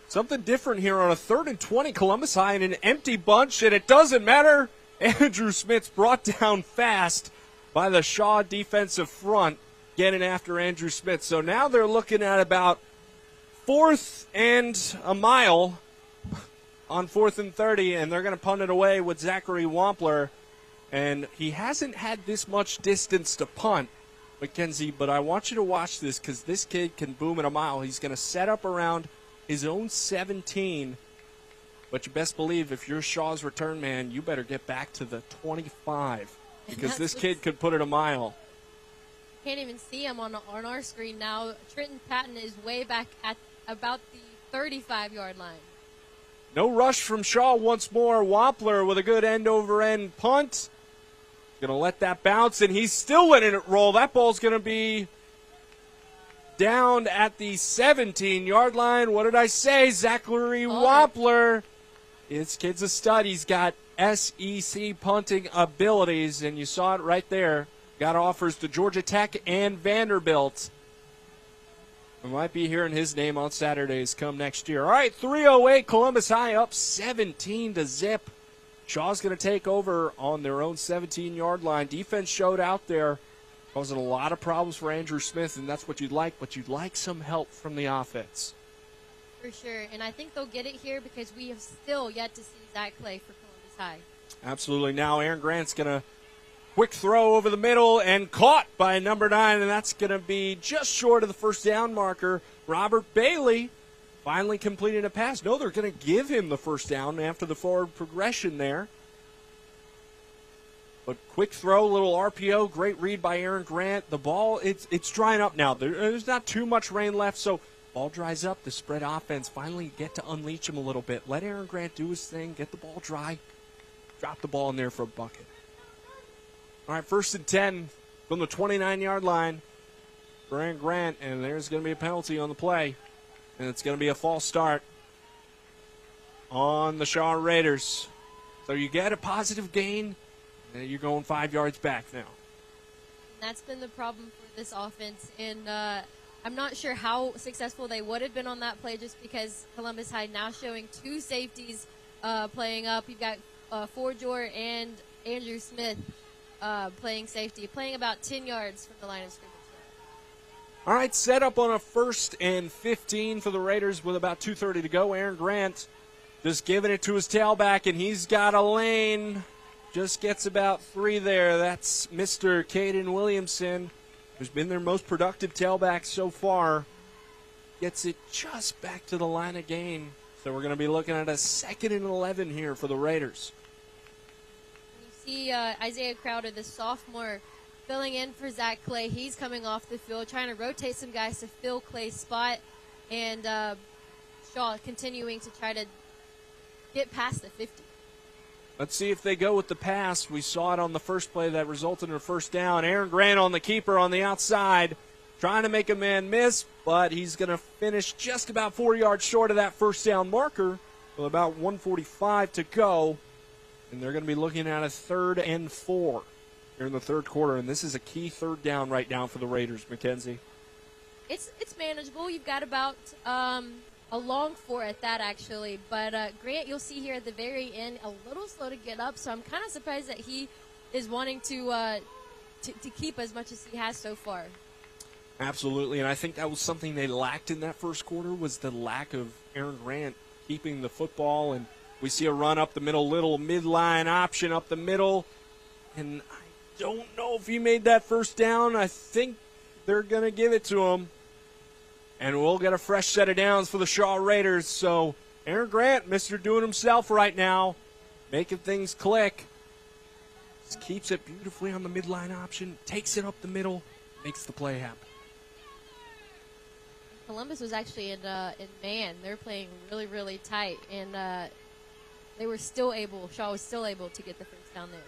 Something different here on a 3rd and 20. Columbus High in an empty bunch, and it doesn't matter. Andrew Smith's brought down fast by the Shaw defensive front, getting after Andrew Smith. So now they're looking at about 4th and a mile on 4th and 30, and they're going to punt it away with Zachary Wampler. And he hasn't had this much distance to punt, Mackenzie, but I want you to watch this because this kid can boom at a mile. He's going to set up around his own 17, but you best believe if you're Shaw's return man, you better get back to the 25 because this kid could put it a mile. Can't even see him on our screen now. Trenton Patton is way back at about the 35-yard line. No rush from Shaw once more. Wampler with a good end-over-end punt. Going to let that bounce, and he's still letting it roll. That ball's going to be down at the 17-yard line. What did I say? Zachary Wampler. This kid's a stud. He's got SEC punting abilities, and you saw it right there. Got offers to Georgia Tech and Vanderbilt. We might be hearing his name on Saturdays come next year. All right, 3:08, Columbus High up 17-0. Shaw's going to take over on their own 17-yard line. Defense showed out there, causing a lot of problems for Andrew Smith, and that's what you'd like, but you'd like some help from the offense. For sure, and I think they'll get it here because we have still yet to see Zach play for Columbus High. Absolutely. Now Aaron Grant's going to quick throw over the middle and caught by number 9, and that's going to be just short of the first down marker. Robert Bailey finally completing a pass. No, they're going to give him the first down after the forward progression there. But quick throw, little RPO, great read by Aaron Grant. The ball, it's drying up now. There's not too much rain left, so ball dries up. The spread offense finally get to unleash him a little bit. Let Aaron Grant do his thing, get the ball dry, drop the ball in there for a bucket. All right, 1st and 10 from the 29-yard line for Aaron Grant, and there's going to be a penalty on the play, and it's going to be a false start on the Shaw Raiders. So you get a positive gain, and you're going 5 yards back now. That's been the problem for this offense, and I'm not sure how successful they would have been on that play just because Columbus High now showing 2 safeties playing up. You've got Forjor and Andrew Smith playing safety, playing about 10 yards from the line of scrimmage. All right, set up on a 1st and 15 for the Raiders with about 2:30 to go. Aaron Grant just giving it to his tailback, and he's got a lane. Just gets about 3 there. That's Mr. Caden Williamson, who's been their most productive tailback so far. Gets it just back to the line of gain So we're going to be looking at a 2nd and 11 here for the Raiders. You see Isaiah Crowder, the sophomore, filling in for Zach Clay. He's coming off the field, trying to rotate some guys to fill Clay's spot. And Shaw continuing to try to get past the 50. Let's see if they go with the pass. We saw it on the first play that resulted in a first down. Aaron Grant on the keeper on the outside, trying to make a man miss, but he's going to finish just about 4 yards short of that first down marker with about 1:45 to go. And they're going to be looking at a 3rd and 4 here in the third quarter. And this is a key third down right now for the Raiders, Mackenzie. It's manageable. You've got about a long 4 at that, actually. But Grant, you'll see here at the very end, a little slow to get up. So I'm kind of surprised that he is wanting to keep as much as he has so far. Absolutely, and I think that was something they lacked in that first quarter, was the lack of Aaron Grant keeping the football. And we see a run up the middle, little midline option up the middle. And I don't know if he made that first down. I think they're going to give it to him. And we'll get a fresh set of downs for the Shaw Raiders. So Aaron Grant, Mr. Doing Himself right now, making things click. Just keeps it beautifully on the midline option, takes it up the middle, makes the play happen. Columbus was actually in man. They're playing really, really tight, and Shaw was still able to get the first down there.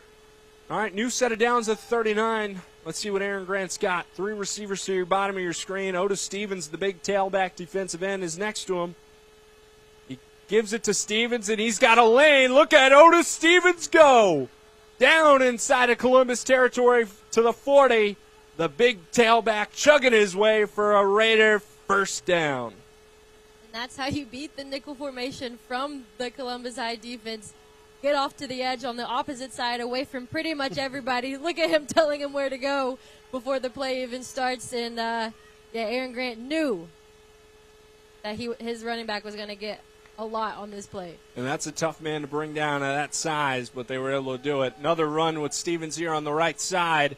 All right, new set of downs at 39. Let's see what Aaron Grant's got. 3 receivers to your bottom of your screen. Otis Stevens, the big tailback defensive end, is next to him. He gives it to Stevens, and he's got a lane. Look at Otis Stevens go. Down inside of Columbus territory to the 40. The big tailback chugging his way for a Raider first down. And that's how you beat the nickel formation from the Columbus High defense. Get off to the edge on the opposite side, away from pretty much everybody. Look at him telling him where to go before the play even starts. And, Aaron Grant knew that his running back was going to get a lot on this play. And that's a tough man to bring down at that size, but they were able to do it. Another run with Stevens here on the right side,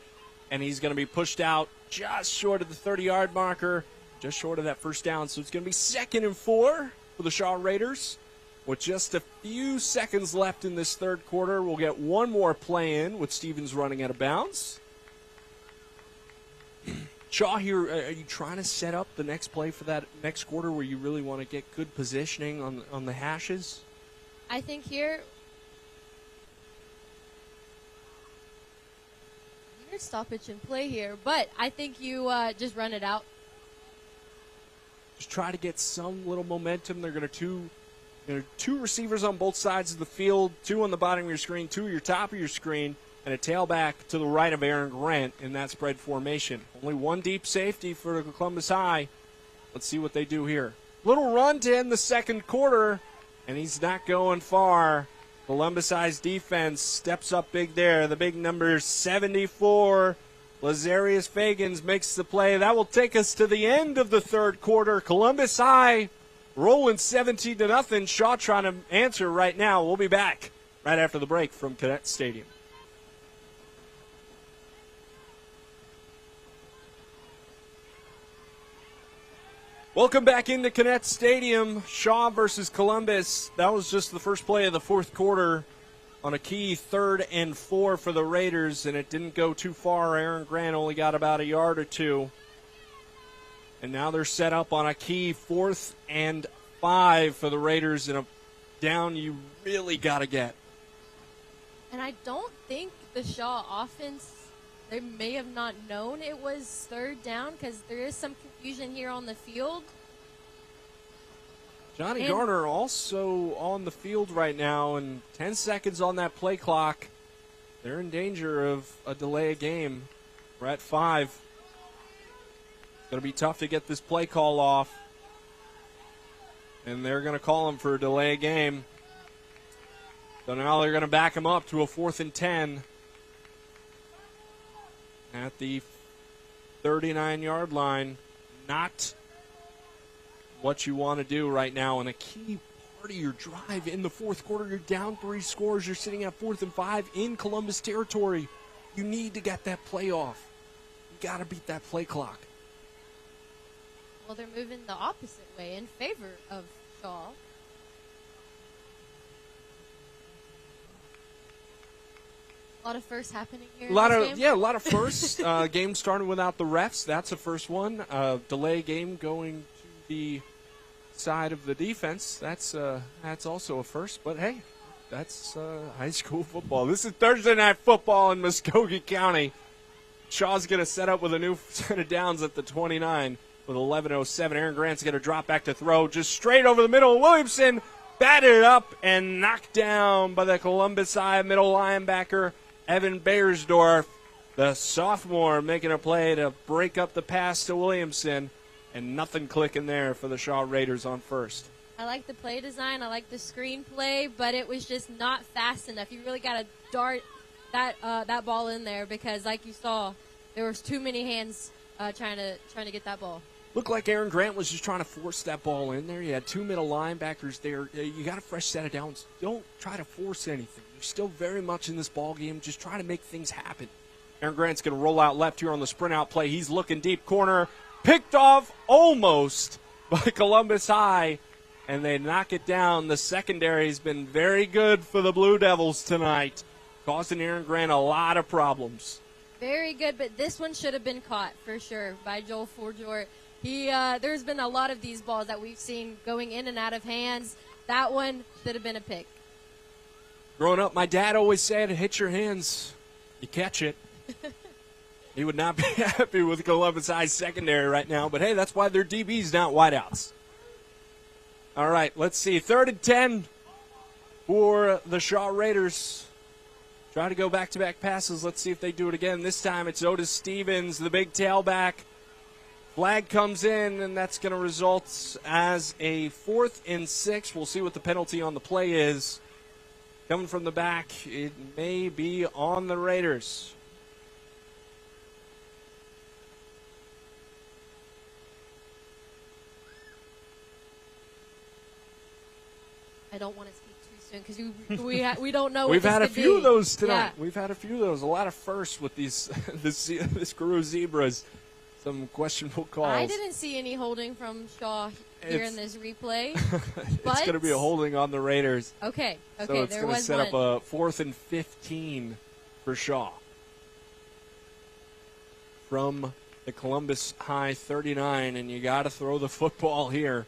and he's going to be pushed out just short of the 30-yard marker, just short of that first down. So it's going to be 2nd and 4 for the Shaw Raiders. With just a few seconds left in this third quarter, we'll get one more play in with Stevens running out of bounds. Shaw here, are you trying to set up the next play for that next quarter where you really want to get good positioning on the hashes? I think here, you're stoppage and play here, but I think you just run it out. Just try to get some little momentum. They're going to There are 2 receivers on both sides of the field, 2 on the bottom of your screen, 2 at your top of your screen, and a tailback to the right of Aaron Grant in that spread formation. Only 1 deep safety for Columbus High. Let's see what they do here. Little run to end the second quarter, and he's not going far. Columbus High's defense steps up big there. The big number 74, Lazarius Fagans makes the play. That will take us to the end of the third quarter. Columbus High rolling 17-0. Shaw trying to answer right now. We'll be back right after the break from Cadet Stadium. Welcome back into Cadet Stadium. Shaw versus Columbus. That was just the first play of the fourth quarter on a key 3rd and 4 for the Raiders, and it didn't go too far. Aaron Grant only got about a yard or 2. And now they're set up on a key 4th and 5 for the Raiders in a down you really got to get. And I don't think the Shaw offense, they may have not known it was 3rd down because there is some confusion here on the field. Johnny Garner also on the field right now, and 10 seconds on that play clock. They're in danger of a delay of game. We're at 5. It's going to be tough to get this play call off. And they're going to call him for a delay of game. So now they're going to back him up to a 4th and 10 at the 39-yard line. Not what you want to do right now in a key part of your drive in the fourth quarter. You're down 3 scores. You're sitting at 4th and 5 in Columbus territory. You need to get that play off. You got to beat that play clock. Well, they're moving the opposite way in favor of Shaw. lot of firsts happening here. A lot in of this game. a lot of firsts. Game started without the refs. That's a first one. Delay game going to the side of the defense. That's also a first. But hey, that's high school football. This is Thursday night football in Muskogee County. Shaw's going to set up with a new set of downs at the 29 with 11:07. Aaron Grant's going to drop back to throw just straight over the middle. Williamson batted it up and knocked down by the Columbus High middle linebacker, Evan Beiersdorf, the sophomore, making a play to break up the pass to Williamson, and nothing clicking there for the Shaw Raiders on first. I like the play design. I like the screenplay, but it was just not fast enough. You really got to dart that ball in there because, like you saw, there was too many hands trying to get that ball. Looked like Aaron Grant was just trying to force that ball in there. You had two middle linebackers there. You got a fresh set of downs. Don't try to force anything. You're still very much in this ball game. Just try to make things happen. Aaron Grant's going to roll out left here on the sprint out play. He's looking deep corner. Picked off almost by Columbus High, and they knock it down. The secondary has been very good for the Blue Devils tonight, causing Aaron Grant a lot of problems. Very good, but this one should have been caught for sure by Joel Forjort. There's been a lot of these balls that we've seen going in and out of hands. That one should have been a pick. Growing up, my dad always said, hit your hands, you catch it. He would not be happy with Columbus High's secondary right now, but hey, that's why they're DBs, not wideouts. All right, let's see. 3rd and 10 for the Shaw Raiders. Try to go back-to-back passes. Let's see if they do it again. This time it's Otis Stevens, the big tailback. Flag comes in, and that's going to result as a 4th and 6. We'll see what the penalty on the play is. Coming from the back, it may be on the Raiders. I don't want to speak too soon because we don't know. We've what had a this could few be. of those tonight. Yeah. We've had a few of those. A lot of firsts with these this crew of Zebras. Some questionable calls. I didn't see any holding from Shaw here in this replay. It's going to be a holding on the Raiders. Okay. So it's going to set up a 4th and 15 for Shaw. From the Columbus High 39, and you got to throw the football here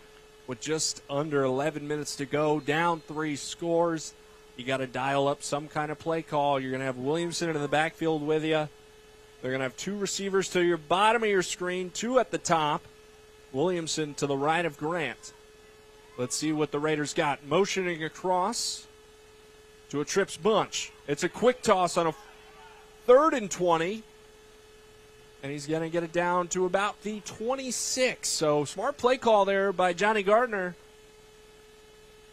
with just under 11 minutes to go. Down 3 scores. You got to dial up some kind of play call. You're going to have Williamson in the backfield with you. They're going to have 2 receivers to your bottom of your screen, 2 at the top. Williamson to the right of Grant. Let's see what the Raiders got. Motioning across to a trips bunch. It's a quick toss on a 3rd and 20. And he's going to get it down to about the 26. So smart play call there by Johnny Gardner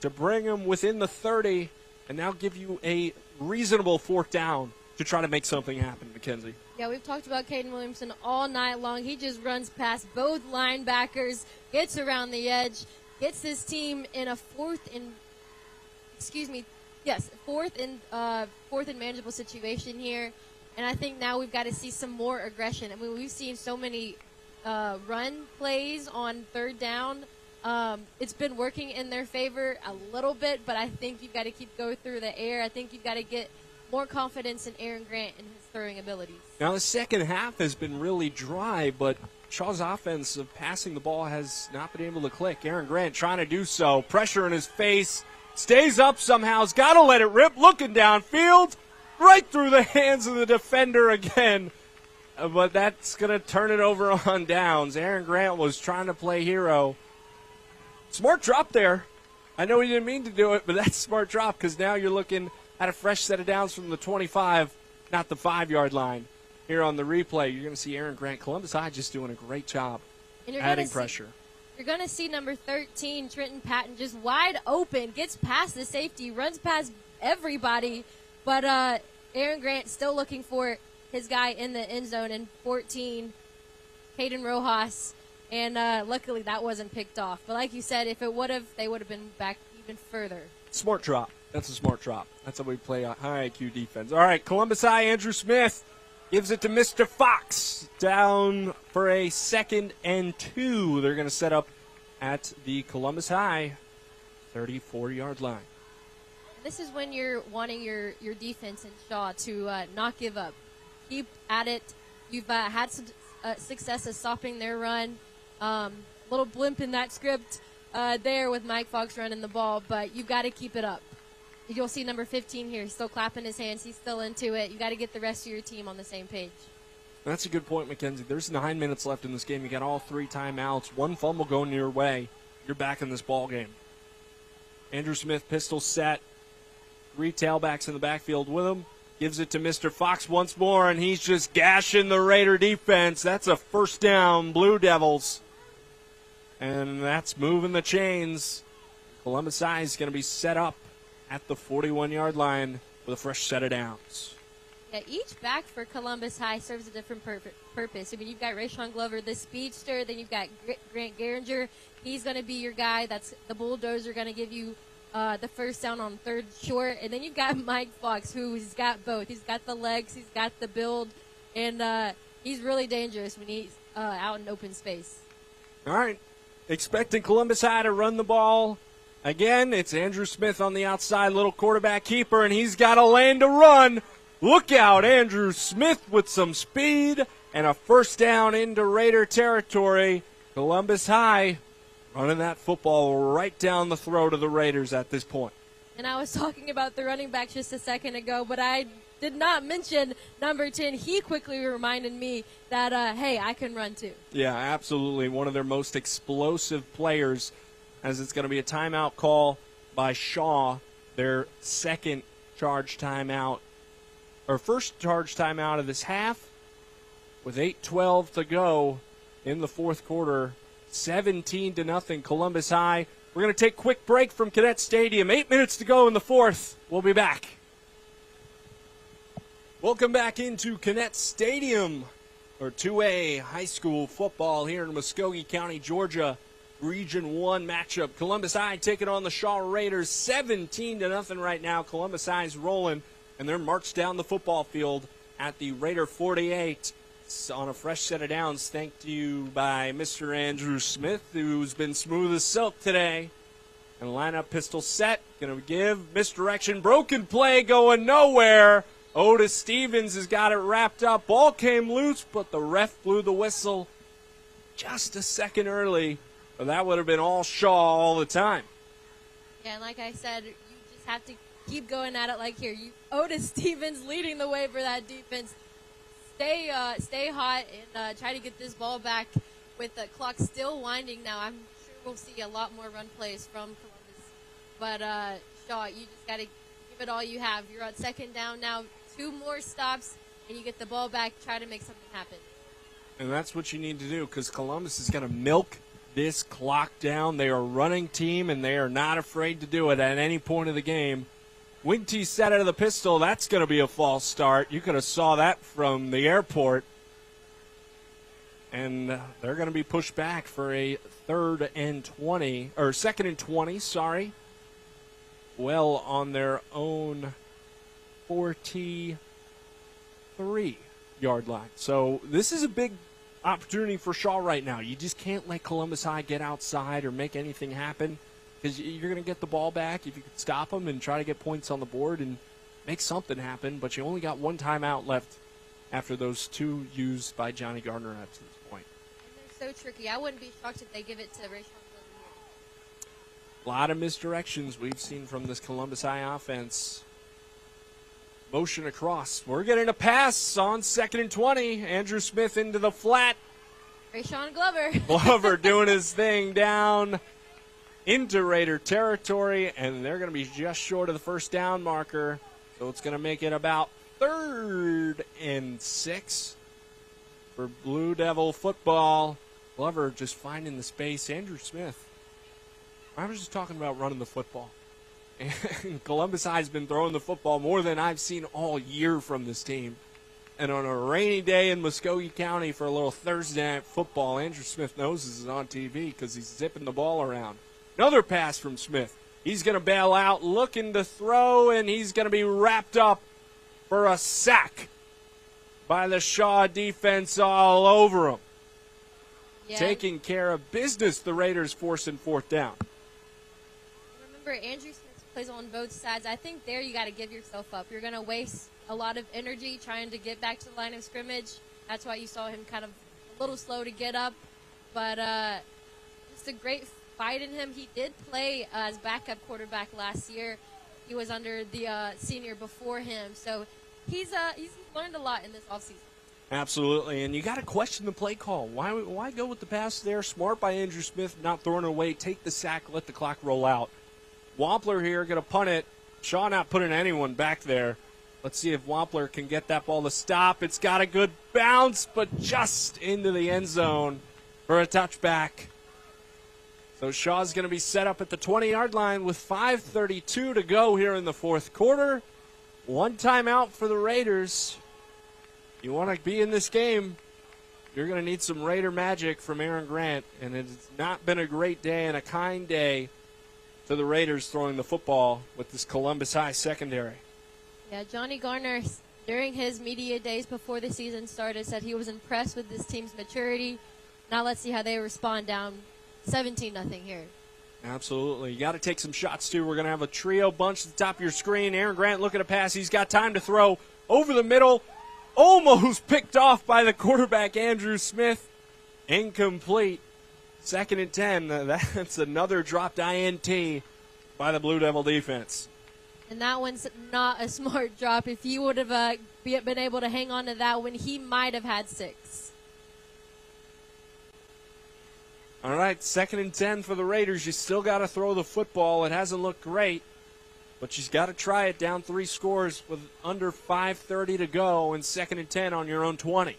to bring him within the 30 and now give you a reasonable 4th down to try to make something happen, Mackenzie. Yeah, we've talked about Caden Williamson all night long. He just runs past both linebackers, gets around the edge, gets his team in a fourth and manageable situation here. And I think now we've got to see some more aggression. I mean, we've seen so many run plays on 3rd down. It's been working in their favor a little bit, but I think you've got to keep going through the air. I think you've got to get more confidence in Aaron Grant and his throwing abilities. Now, the second half has been really dry, but Shaw's offense of passing the ball has not been able to click. Aaron Grant trying to do so. Pressure in his face. Stays up somehow. Has got to let it rip. Looking downfield. Right through the hands of the defender again. But that's going to turn it over on downs. Aaron Grant was trying to play hero. Smart drop there. I know he didn't mean to do it, but that's a smart drop because now you're looking at a fresh set of downs from the 25, not the 5-yard line. Here on the replay, you're going to see Aaron Grant, Columbus High, just doing a great job adding pressure. You're going to see number 13, Trenton Patton, just wide open, gets past the safety, runs past everybody, but Aaron Grant still looking for his guy in the end zone in 14, Caden Rojas, and luckily that wasn't picked off. But like you said, if it would have, they would have been back even further. Smart drop. That's a smart drop. That's how we play high IQ defense. All right, Columbus High, Andrew Smith gives it to Mr. Fox. Down for a 2nd and 2. They're going to set up at the Columbus High 34-yard line. This is when you're wanting your defense and Shaw to not give up. Keep at it. You've had some success of stopping their run. Little blimp in that script there with Mike Fox running the ball, but you've got to keep it up. You'll see number 15 here. He's still clapping his hands. He's still into it. You got to get the rest of your team on the same page. That's a good point, Mackenzie. There's 9 minutes left in this game. You got all 3 timeouts. One fumble going your way. You're back in this ball game. Andrew Smith, pistol set. 3 tailbacks in the backfield with him. Gives it to Mr. Fox once more, and he's just gashing the Raider defense. That's a first down, Blue Devils. And that's moving the chains. Columbus High is going to be set up at the 41-yard line with a fresh set of downs. Yeah, each back for Columbus High serves a different purpose. I mean, you've got Rayshawn Glover, the speedster. Then you've got Grant Garinger. He's going to be your guy. That's the bulldozer, going to give you the first down on 3rd short. And then you've got Mike Fox, who's got both. He's got the legs, he's got the build, and he's really dangerous when he's out in open space. All right. Expecting Columbus High to run the ball. Again, it's Andrew Smith on the outside, little quarterback keeper, and he's got a lane to run. Look out, Andrew Smith with some speed and a first down into Raider territory. Columbus High running that football right down the throat of the Raiders at this point. And I was talking about the running back just a second ago, but I did not mention number 10. He quickly reminded me that, hey, I can run too. Yeah, absolutely. One of their most explosive players, as it's going to be a timeout call by Shaw, their second charge timeout, or first charge timeout of this half, with 8:12 to go in the fourth quarter. 17-0 Columbus High. We're going to take a quick break from Cadet Stadium. 8 minutes to go in the fourth. We'll be back. Welcome back into Cadet Stadium for 2A high school football here in Muskogee County, Georgia. Region 1 matchup. Columbus High taking on the Shaw Raiders. 17-0 right now. Columbus High's rolling, and they're marched down the football field at the Raider 48 on a fresh set of downs. Thank you by Mr. Andrew Smith, who's been smooth as silk today. And lineup pistol set. Going to give misdirection. Broken play going nowhere. Otis Stevens has got it wrapped up. Ball came loose, but the ref blew the whistle just a second early. But that would have been all Shaw all the time. Yeah, and like I said, you just have to keep going at it like here. Otis Stevens leading the way for that defense. Stay hot and try to get this ball back with the clock still winding now. I'm sure we'll see a lot more run plays from Columbus. But, Shaw, you just got to give it all you have. You're on second down now. 2 more stops, and you get the ball back. Try to make something happen. And that's what you need to do, because Columbus is going to milk this clock down. They are a running team, and they are not afraid to do it at any point of the game. Wing T set out of the pistol. That's going to be a false start. You could have saw that from the airport. And they're going to be pushed back for a 2nd and 20, sorry. Well on their own 43-yard line. So this is a big opportunity for Shaw right now. You just can't let Columbus High get outside or make anything happen, because you're going to get the ball back if you can stop them and try to get points on the board and make something happen. But you only got 1 timeout left after those 2 used by Johnny Gardner up to this point. And they're so tricky. I wouldn't be shocked if they give it to Rayshawn Glover. A lot of misdirections we've seen from this Columbus High offense. Motion across. We're getting a pass on 2nd and 20. Andrew Smith into the flat. Rayshawn Glover. Glover doing his thing down into Raider territory, and they're going to be just short of the first down marker. So it's going to make it about 3rd and 6 for Blue Devil football. Glover just finding the space. Andrew Smith. I was just talking about running the football. And Columbus High's been throwing the football more than I've seen all year from this team. And on a rainy day in Muskogee County for a little Thursday night football, Andrew Smith knows this is on TV because he's zipping the ball around. Another pass from Smith. He's going to bail out, looking to throw, and he's going to be wrapped up for a sack by the Shaw defense all over him. Yeah. Taking care of business, the Raiders forcing 4th down. Remember, Andrew Smith's plays on both sides. I think there you got to give yourself up. You're going to waste a lot of energy trying to get back to the line of scrimmage. That's why you saw him kind of a little slow to get up. But just a great fight in him. He did play as backup quarterback last year. He was under the senior before him. So he's learned a lot in this offseason. Absolutely, and you got to question the play call. Why go with the pass there? Smart by Andrew Smith, not throwing it away. Take the sack, let the clock roll out. Wampler here going to punt it. Shaw not putting anyone back there. Let's see if Wampler can get that ball to stop. It's got a good bounce, but just into the end zone for a touchback. So Shaw's going to be set up at the 20-yard line with 5:32 to go here in the fourth quarter. One timeout for the Raiders. You want to be in this game, you're going to need some Raider magic from Aaron Grant, and it's not been a great day and a kind day to the Raiders throwing the football with this Columbus High secondary. Yeah, Johnny Garner, during his media days before the season started, said he was impressed with this team's maturity. Now let's see how they respond down 17-0 here. Absolutely. You got to take some shots, too. We're going to have a trio bunch at the top of your screen. Aaron Grant looking to pass. He's got time to throw over the middle. Almost picked off by the quarterback, Andrew Smith. Incomplete. 2nd and 10. That's another dropped INT by the Blue Devil defense. And that one's not a smart drop. If he would have been able to hang on to that one, he might have had 6. All right, 2nd and 10 for the Raiders. You still got to throw the football. It hasn't looked great, but you've got to try it down 3 scores with under 5:30 to go and 2nd and 10 on your own 20.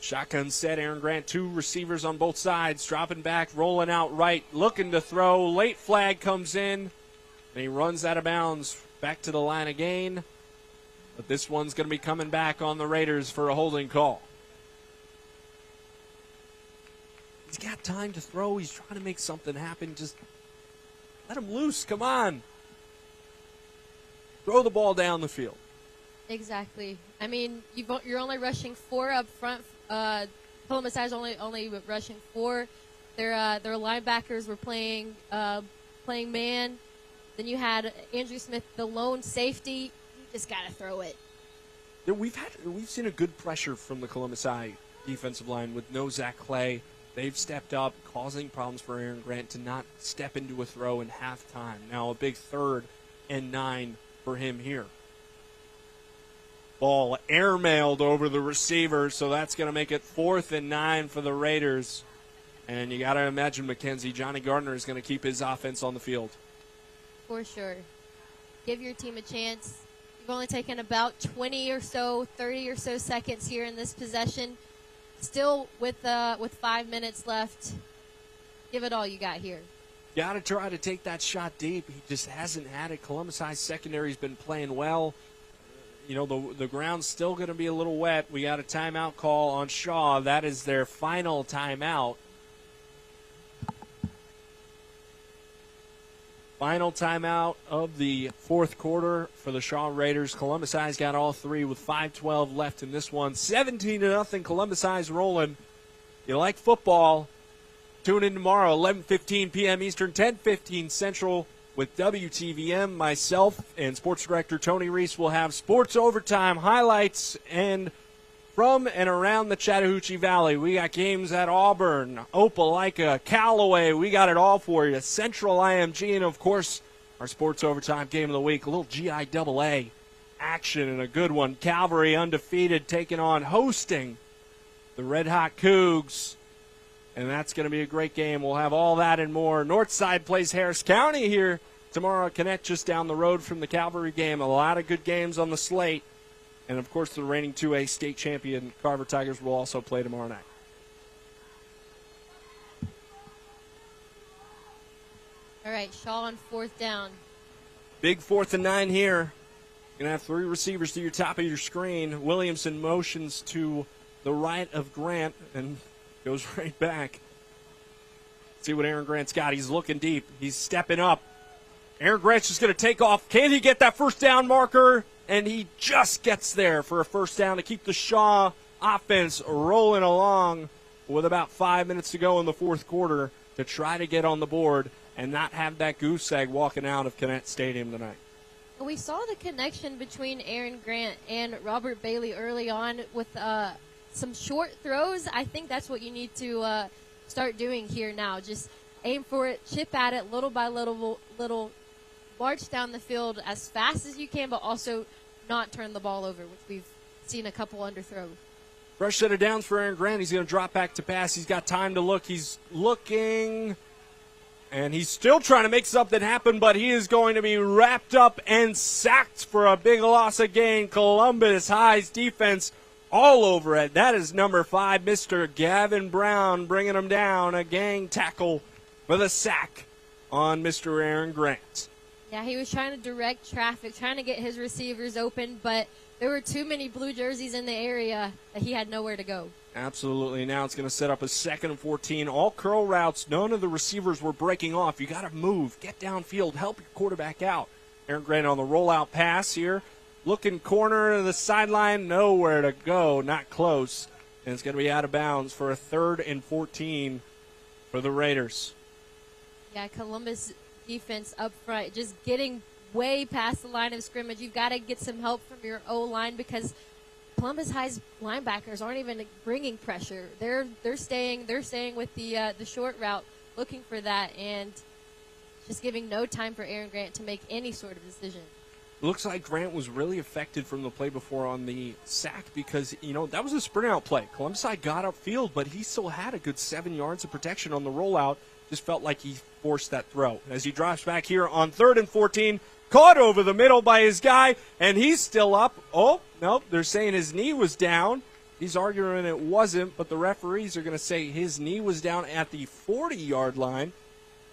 Shotgun set, Aaron Grant, 2 receivers on both sides, dropping back, rolling out right, looking to throw. Late flag comes in, and he runs out of bounds back to the line again. But this one's going to be coming back on the Raiders for a holding call. He's got time to throw. He's trying to make something happen. Just let him loose. Come on. Throw the ball down the field. Exactly. I mean, you're only rushing 4 up front. Columbus High's only rushing 4. Their linebackers were playing man. Then you had Andrew Smith, the lone safety. You just got to throw it. We've seen a good pressure from the Columbus High defensive line with no Zach Clay. They've stepped up, causing problems for Aaron Grant to not step into a throw in halftime. Now a big 3rd and 9 for him here. Ball airmailed over the receiver, so that's going to make it 4th and 9 for the Raiders. And you got to imagine, Mackenzie, Johnny Gardner is going to keep his offense on the field. For sure. Give your team a chance. You've only taken about 20 or so, 30 or so seconds here in this possession. Still with 5 minutes left. Give it all you got here. Got to try to take that shot deep. He just hasn't had it. Columbus High secondary's been playing well. You know, the ground's still going to be a little wet. We got a timeout call on Shaw. That is their final timeout. Final timeout of the fourth quarter for the Shaw Raiders. Columbus High's got all 3 with 5:12 left in this one. 17-0. Columbus High's rolling. You like football? Tune in tomorrow, 11:15 p.m. Eastern, 10:15 Central, with WTVM. Myself and Sports Director Tony Reese will have Sports Overtime highlights and from and around the Chattahoochee Valley. We got games at Auburn, Opelika, Callaway. We got it all for you. Central IMG, and, of course, our Sports Overtime game of the week. A little GIAA action and a good one. Calvary undefeated, hosting the Red Hot Cougs. And that's going to be a great game. We'll have all that and more. Northside plays Harris County here tomorrow at Connect, just down the road from the Calvary game. A lot of good games on the slate. And, of course, the reigning 2A state champion Carver Tigers will also play tomorrow night. All right, Shaw on 4th down. Big 4th and 9 here. Going to have 3 receivers to your top of your screen. Williamson motions to the right of Grant and goes right back. See what Aaron Grant's got. He's looking deep. He's stepping up. Aaron Grant's just going to take off. Can he get that first down marker? And he just gets there for a first down to keep the Shaw offense rolling along with about 5 minutes to go in the fourth quarter to try to get on the board and not have that goose egg walking out of Connect Stadium tonight. We saw the connection between Aaron Grant and Robert Bailey early on with some short throws. I think that's what you need to start doing here now. Just aim for it, chip at it little by little, march down the field as fast as you can, but also not turn the ball over, which we've seen a couple underthrows. Fresh set of downs for Aaron Grant. He's going to drop back to pass. He's got time to look. He's looking, and he's still trying to make something happen, but he is going to be wrapped up and sacked for a big loss again. Columbus High's defense all over it. That is number 5, Mr. Gavin Brown, bringing him down. A gang tackle with a sack on Mr. Aaron Grant. Yeah, he was trying to direct traffic, trying to get his receivers open, but there were too many blue jerseys in the area that he had nowhere to go. Absolutely. Now it's going to set up a 2nd and 14. All curl routes. None of the receivers were breaking off. You got to move. Get downfield. Help your quarterback out. Aaron Grant on the rollout pass here. Looking corner of the sideline. Nowhere to go. Not close. And it's going to be out of bounds for a 3rd and 14 for the Raiders. Yeah, Columbus defense up front, just getting way past the line of scrimmage. You've got to get some help from your O-line because Columbus High's linebackers aren't even bringing pressure. They're staying with the short route, looking for that, and just giving no time for Aaron Grant to make any sort of decision. Looks like Grant was really affected from the play before on the sack because, that was a sprint out play. Columbus High got upfield, but he still had a good 7 yards of protection on the rollout. Just felt like he forced that throw. As he drops back here on 3rd and 14, caught over the middle by his guy, and he's still up. Oh, nope, they're saying his knee was down. He's arguing it wasn't, but the referees are going to say his knee was down at the 40-yard line.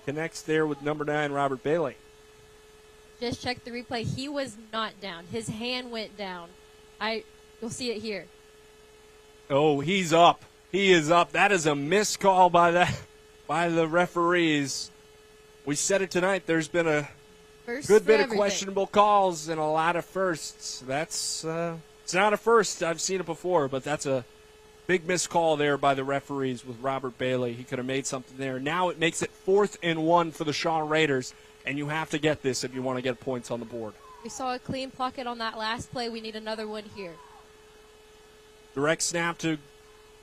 Connects there with number 9, Robert Bailey. Just check the replay. He was not down. His hand went down. You'll see it here. Oh, he's up. He is up. That is a missed call by the referees. We said it tonight. There's been a good bit of questionable calls and a lot of firsts. That's it's not a first. I've seen it before, but that's a big missed call there by the referees with Robert Bailey. He could have made something there. Now it makes it 4th and 1 for the Shaw Raiders, and you have to get this if you want to get points on the board. We saw a clean pocket on that last play. We need another one here. Direct snap to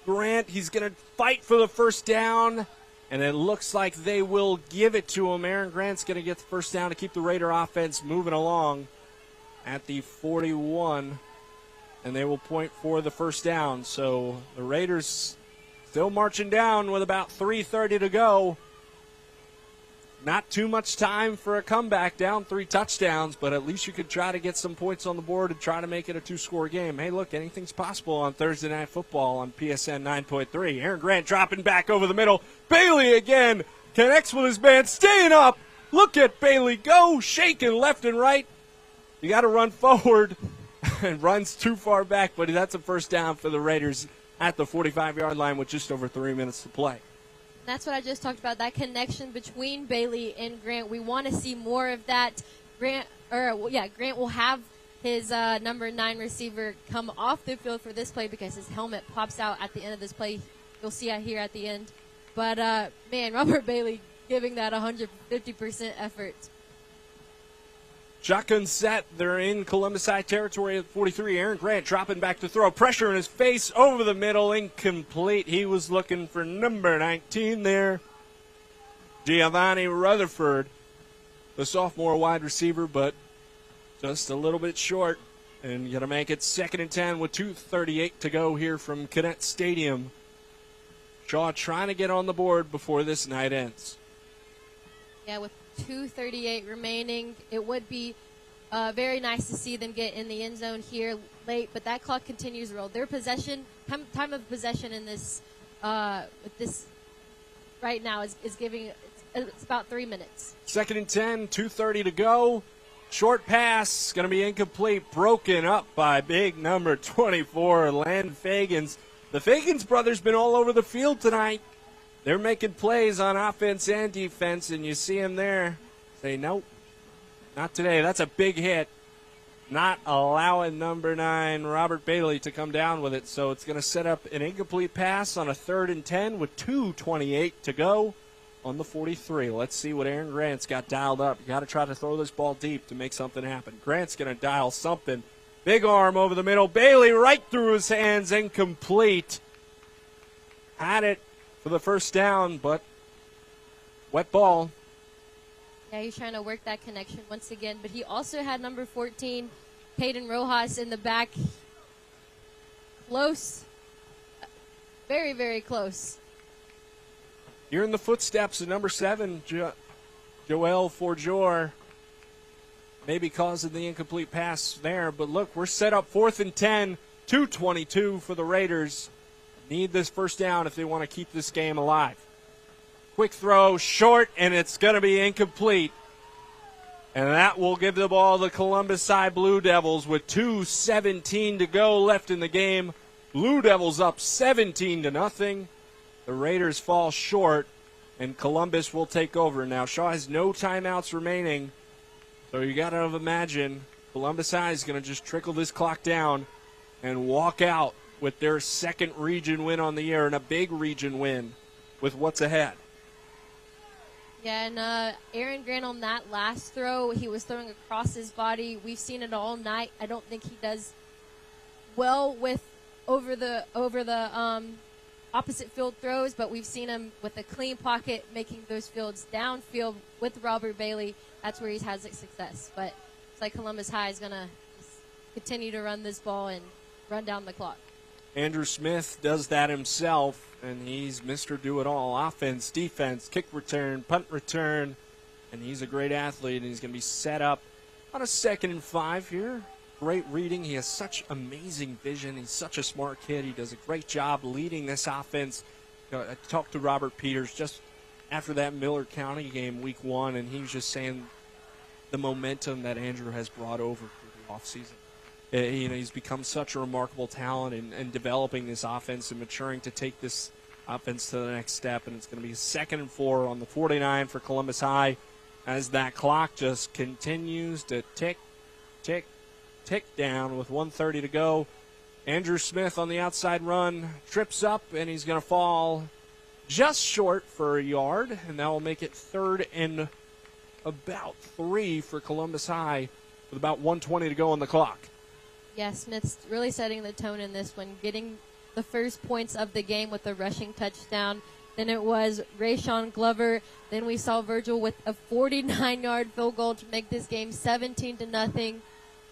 Grant. He's going to fight for the first down. And it looks like they will give it to him. Aaron Grant's going to get the first down to keep the Raider offense moving along at the 41. And they will point for the first down. So the Raiders still marching down with about 3:30 to go. Not too much time for a comeback, down 3 touchdowns, but at least you could try to get some points on the board and try to make it a 2-score game. Hey, look, anything's possible on Thursday Night Football on PSN 9.3. Aaron Grant dropping back over the middle. Bailey again connects with his man, staying up. Look at Bailey go, shaking left and right. You got to run forward and runs too far back, but that's a first down for the Raiders at the 45-yard line with just over 3 minutes to play. That's what I just talked about, that connection between Bailey and Grant. We want to see more of that. Grant will have his number 9 receiver come off the field for this play because his helmet pops out at the end of this play. You'll see it here at the end. But, Robert Bailey giving that 150% effort. Shotgun set. They're in Columbus High territory at 43. Aaron Grant dropping back to throw. Pressure in his face over the middle. Incomplete. He was looking for number 19 there. Giovanni Rutherford, the sophomore wide receiver, but just a little bit short. And going to make it 2nd and 10 with 2:38 to go here from Cadet Stadium. Shaw trying to get on the board before this night ends. Yeah, with 2:38 remaining, it would be very nice to see them get in the end zone here late, but that clock continues to roll. Their possession, time of possession in this, with this right now is giving, it's about 3 minutes. 2nd and 10, 2:30 to go. Short pass, going to be incomplete, broken up by big number 24, Landon Fagans. The Fagans brothers been all over the field tonight. They're making plays on offense and defense, and you see them there. Say, nope, not today. That's a big hit. Not allowing number 9, Robert Bailey, to come down with it. So it's going to set up an incomplete pass on a 3rd and 10 with 2:28 to go. on the 43. Let's see what Aaron Grant's got dialed up. You got to try to throw this ball deep to make something happen. Grant's going to dial something. Big arm over the middle. Bailey right through his hands, incomplete. Had it for the first down, but wet ball. Yeah, he's trying to work that connection once again. But he also had number 14, Caden Rojas, in the back. Close. Very, very close. You're in the footsteps of number 7, Joel Forjor. Maybe causing the incomplete pass there. But look, we're set up 4th and 10, 2:22 for the Raiders. Need this first down if they want to keep this game alive. Quick throw, short, and it's going to be incomplete. And that will give the ball to Columbus High Blue Devils with 2:17 to go left in the game. Blue Devils up 17-0. The Raiders fall short, and Columbus will take over. Now, Shaw has no timeouts remaining, so you got to imagine Columbus High is going to just trickle this clock down and walk out with their second region win on the year and a big region win with what's ahead. Yeah, and Aaron Grant on that last throw, he was throwing across his body. We've seen it all night. I don't think he does well with over the opposite field throws, but we've seen him with a clean pocket making those fields downfield with Robert Bailey. That's where he's had success. But it's like Columbus High is going to continue to run this ball and run down the clock. Andrew Smith does that himself, and he's Mr. Do-It-All. Offense, defense, kick return, punt return, and he's a great athlete, and he's going to be set up on a 2nd and 5 here. Great reading. He has such amazing vision. He's such a smart kid. He does a great job leading this offense. I talked to Robert Peters just after that Miller County game week 1, and he was just saying the momentum that Andrew has brought over through the offseason. He's become such a remarkable talent in developing this offense and maturing to take this offense to the next step. And it's going to be 2nd and 4 on the 49 for Columbus High as that clock just continues to tick, tick, tick down with 1:30 to go. Andrew Smith on the outside run trips up, and he's going to fall just short for a yard, and that will make it 3rd and about 3 for Columbus High with about 1:20 to go on the clock. Yeah, Smith's really setting the tone in this one, getting the first points of the game with a rushing touchdown. Then it was Rayshawn Glover. Then we saw Virgil with a 49-yard field goal to make this game 17-0.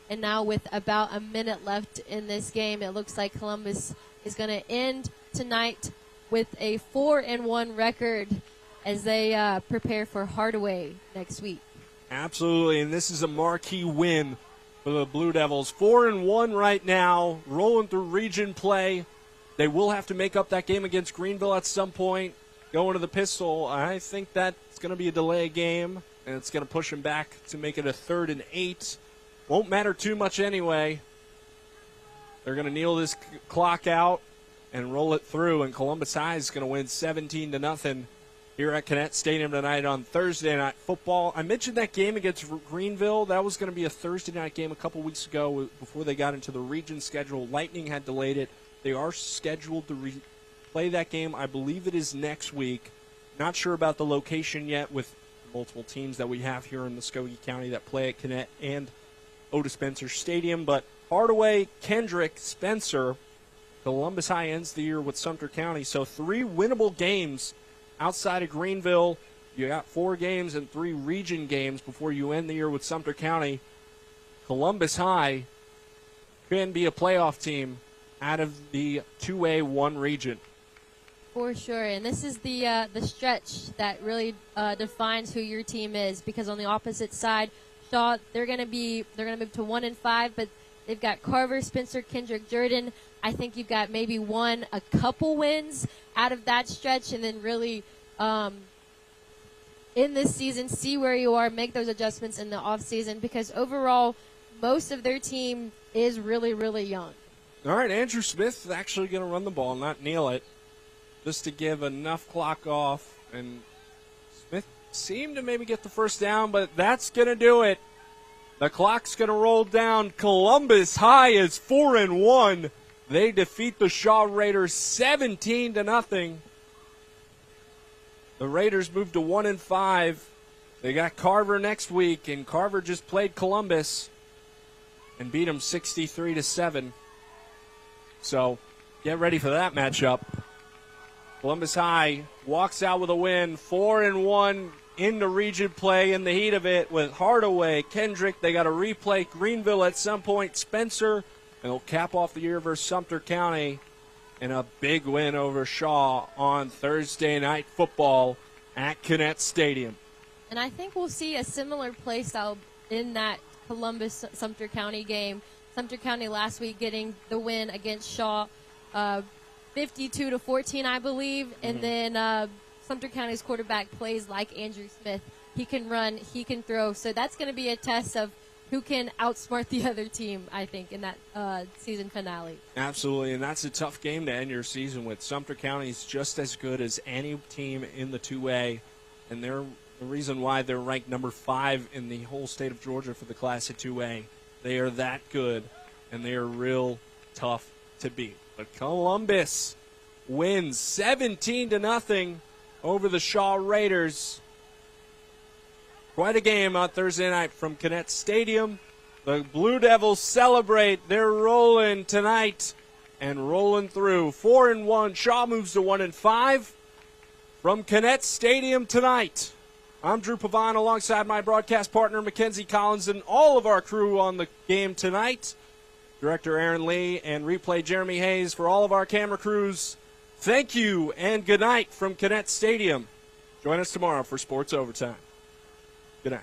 And now with about a minute left in this game, it looks like Columbus is going to end tonight with a 4-1 record as they prepare for Hardaway next week. Absolutely, and this is a marquee win for the Blue Devils. 4-1 right now, rolling through region play. They will have to make up that game against Greenville at some point, going to the Pistol. I think that's going to be a delay game, and it's going to push them back to make it a 3rd and 8. Won't matter too much anyway. They're going to kneel this clock out and roll it through, and Columbus High is going to win 17-0 here at Connect Stadium tonight on Thursday Night Football. I mentioned that game against Greenville. That was going to be a Thursday night game a couple weeks ago before they got into the region schedule. Lightning had delayed it. They are scheduled to play that game. I believe it is next week. Not sure about the location yet with multiple teams that we have here in Muskogee County that play at Connect and Otis Spencer Stadium. But Hardaway, Kendrick, Spencer, Columbus High ends the year with Sumter County. So 3 winnable games outside of Greenville. You got 4 games and 3 region games before you end the year with Sumter County. Columbus High can be a playoff team out of the 2A1 region. For sure, and this is the stretch that really defines who your team is, because on the opposite side, Shaw, they're gonna move to 1-5, but they've got Carver, Spencer, Kendrick, Jordan. I think you've got maybe a couple wins out of that stretch, and then really in this season see where you are, make those adjustments in the off season, because overall most of their team is really, really young. All right, Andrew Smith is actually going to run the ball, not kneel it, just to give enough clock off. And Smith seemed to maybe get the first down, but that's going to do it. The clock's going to roll down. Columbus High is 4-1. They defeat the Shaw Raiders 17-0. The Raiders moved to 1-5. They got Carver next week, and Carver just played Columbus and beat them 63-7. So get ready for that matchup. Columbus High walks out with a win, 4-1 into region play in the heat of it with Hardaway, Kendrick. They got to replay Greenville at some point, Spencer, and they'll cap off the year versus Sumter County in a big win over Shaw on Thursday Night Football at Kinnett Stadium. And I think we'll see a similar play style in that Columbus-Sumter County game. Sumter County last week getting the win against Shaw, 52-14, I believe. And then Sumter County's quarterback plays like Andrew Smith. He can run, he can throw. So that's going to be a test of who can outsmart the other team, I think, in that season finale. Absolutely, and that's a tough game to end your season with. Sumter County is just as good as any team in the 2A, and they're the reason why they're ranked number 5 in the whole state of Georgia for the Class of 2A. They are that good, and they are real tough to beat. But Columbus wins 17-0 over the Shaw Raiders. Quite a game on Thursday night from Kinnett Stadium. The Blue Devils celebrate. They're rolling tonight and rolling through. 4-1. Shaw moves to 1-5 from Kinnett Stadium tonight. I'm Drew Pavon alongside my broadcast partner Mackenzie Collins and all of our crew on the game tonight. Director Aaron Lee and replay Jeremy Hayes. For all of our camera crews, thank you and good night from Kinnett Stadium. Join us tomorrow for Sports Overtime. Good night.